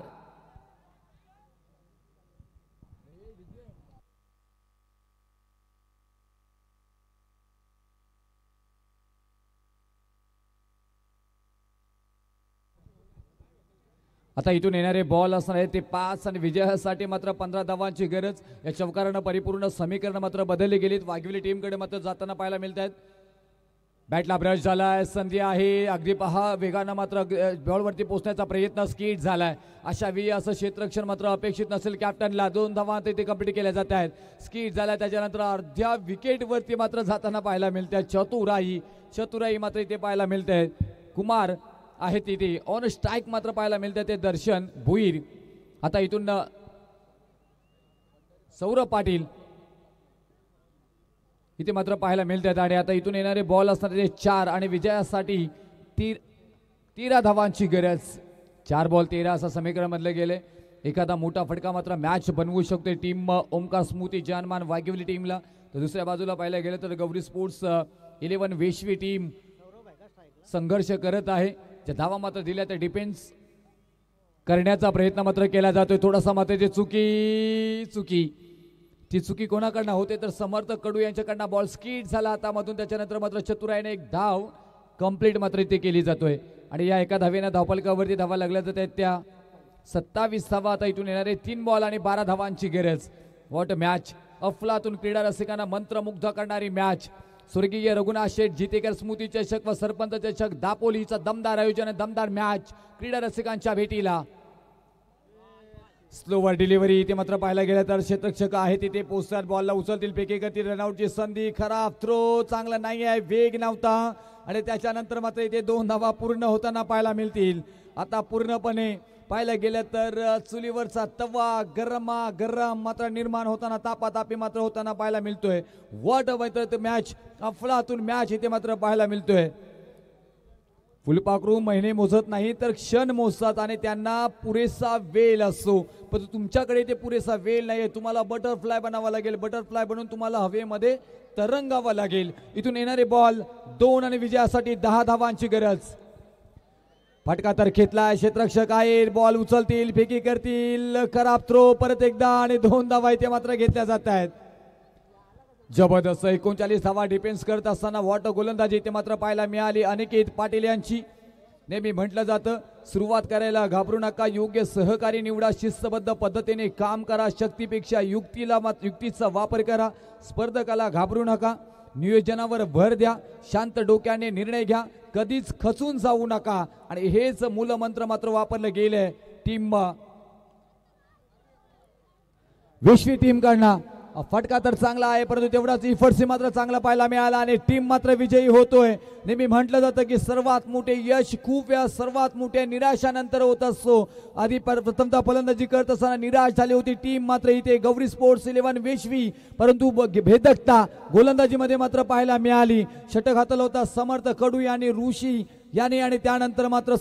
आता इथून येणारे बॉल असणार आहे ते 5 आणि विजयासाठी मात्र 15 धावांची गरज. या चौकारानं परिपूर्ण समीकरण मात्र बदलली गेलीत. वाघिवली टीमकडे मात्र जाताना पाहायला मिळत आहेत. बॅटला ब्रश झालाय, संधी आहे, अगदी पहा वेगानं मात्र बॉलवरती पोहोचण्याचा प्रयत्न स्किट झालाय. अशा वेळी असं क्षेत्ररक्षण मात्र अपेक्षित नसेल. कॅप्टनला 2 धावा ते कंप्लीट केल्या जात आहेत. स्किट झालाय, त्याच्यानंतर अर्ध्या विकेटवरती मात्र जाताना पाहायला मिळते चतुराई मात्र इथे पाहायला मिळते. कुमार आहे तिथे ऑन स्ट्राईक मात्र पाहायला मिळते ते दर्शन भुईर. आता इथून सौरभ पाटील इथे मात्र पाहायला मिळतात. आणि आता इथून येणारे बॉल असणार ते 4 आणि विजयासाठी 13 धावांची गरज. 4 बॉल 13 असं समीकरण मधले गेले. एखादा मोठा फटका मात्र मॅच बनवू शकते टीम ओमकार स्मृती जानमान वाघिवली टीमला. तर दुसऱ्या बाजूला पाहायला गेलं तर गौरी स्पोर्ट्स 11 वेश्वी टीम संघर्ष करत आहे. ज्या धावा मात्र दिल्या त्या डिफेन्स करण्याचा प्रयत्न मात्र केला जातोय. थोडासा मात्र ते चुकी कोणाकडनं होते तर समर्थ कडू यांच्याकडनं बॉल स्किट झाला हातामधून. त्याच्यानंतर मात्र चतुराईने एक धाव कंप्लीट मात्र इथे केली जातोय. आणि या एका धावेनं धावफलकावरती धावा लागल्या जात आहेत त्या 27 धावा. आता इथून येणारे 3 बॉल आणि 12 धावांची गरज. What match. अफलातून क्रीडा रसिकांना मंत्रमुग्ध करणारी मॅच. स्वर्गीय रघुनाथ शेठ जितेकर स्मृती चषक व सरपंच चषक दापोलीचा दमदार आयोजन, दमदार मॅच क्रीडा रसिकांच्या भेटीला. स्लोवर डिलिव्हरी इथे मात्र पाहायला गेलं तर क्षेत्ररक्षक आहे तिथे पोस्टर बॉलला उचलतील, फेकी करतील, रनआउटची संधी, खराब थ्रो, चांगला नाही आहे, वेग नव्हता. आणि त्याच्यानंतर मात्र इथे 2 धावा पूर्ण होताना पाहायला मिळतील. आता पूर्णपणे पाहायला गेलं तर चुलीवरचा तवा गरम मात्र निर्माण होताना, तापातापी मात्र होताना पाहायला मिळतोय. व्हॉट अ मॅच, अफलातून मॅच इथे मात्र पाहायला मिळतोय. फुलपाखरू महिने मोजत नाही तर क्षण मोजतात आणि त्यांना पुरेसा वेळ असतो. पण तुमच्याकडे ते पुरेसा वेळ नाहीये. तुम्हाला बटरफ्लाय बनावा लागेल. बटरफ्लाय बनवून तुम्हाला हवेमध्ये तरंगावा लागेल. इथून येणारे बॉल 2 आणि विजयासाठी 10 धावांची गरज. फटका तर घेतलाय, क्षेत्ररक्षक आहे, बॉल उचलतील, फेकी करतील, खराब थ्रो, परत एकदा आणि 2 धावा इथे मात्र घेतल्या जात आहेत. जबरदस्त 39 धावा डिफेन्स करत असताना व्हॉट गोलंदाजी इथे मात्र पाहायला मिळाली अनिकेत पाटील यांची. नेहमी म्हटलं जातं सुरुवात करायला घाबरू नका, योग्य सहकारी निवडा, शिस्तबद्ध पद्धतीने काम करा, शक्तीपेक्षा युक्तीचा वापर करा, स्पर्धकाला घाबरू नका, नियोजनावर भर द्या, शांत डोक्याने निर्णय घ्या, कधीच खचून जाऊ नका. आणि हेच मूलमंत्र मात्र वापरलं गेलंय टीम विश्वी टीम कडनं फटका तर चांगला आहे, परंतु तेवढाच इफर्ट्स मात्र चांगला पाहायला मिळाला आणि टीम मात्र विजयी होतोय. नेहमी म्हटलं जातं की सर्वात मोठे यश खूप वेळा सर्वात मोठ्या निराशानंतर होत असतो. आधी प्रथमतः फलंदाजी करत असताना निराश झाली होती टीम, मात्र इथे गौरी स्पोर्ट्स 11 विश्वी, परंतु भेदकता गोलंदाजीमध्ये मात्र पाहायला मिळाली. षटक हातला होता समर्थ कडू आणि ऋषी याने, आणि त्यानंतर मात्र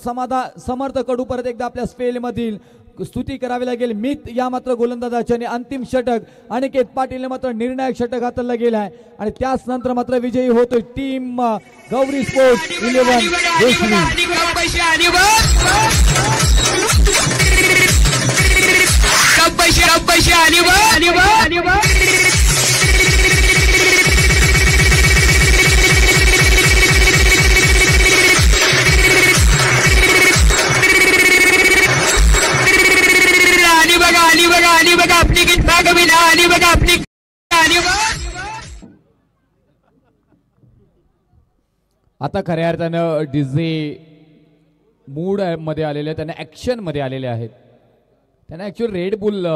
समर्थ कडू परत एकदा आपल्या स्पेलमधील स्तुती करावी लागेल मित या मात्र गोलंदाजाचे. आणि अंतिम षटक अनिकेत पाटील मात्र निर्णायक षटक हाताला गेलाय आणि त्याच नंतर मात्र विजयी होतोय टीम गौरी स्पोर्ट्स 11 विश्वी. आपली गीत भागविला आणि बघा आपली आता खऱ्या अर्थानं डिझे मूड मध्ये आलेले, त्यांना ऍक्शन मध्ये आलेले आहेत. त्यांना ऍक्च्युअली रेड बुल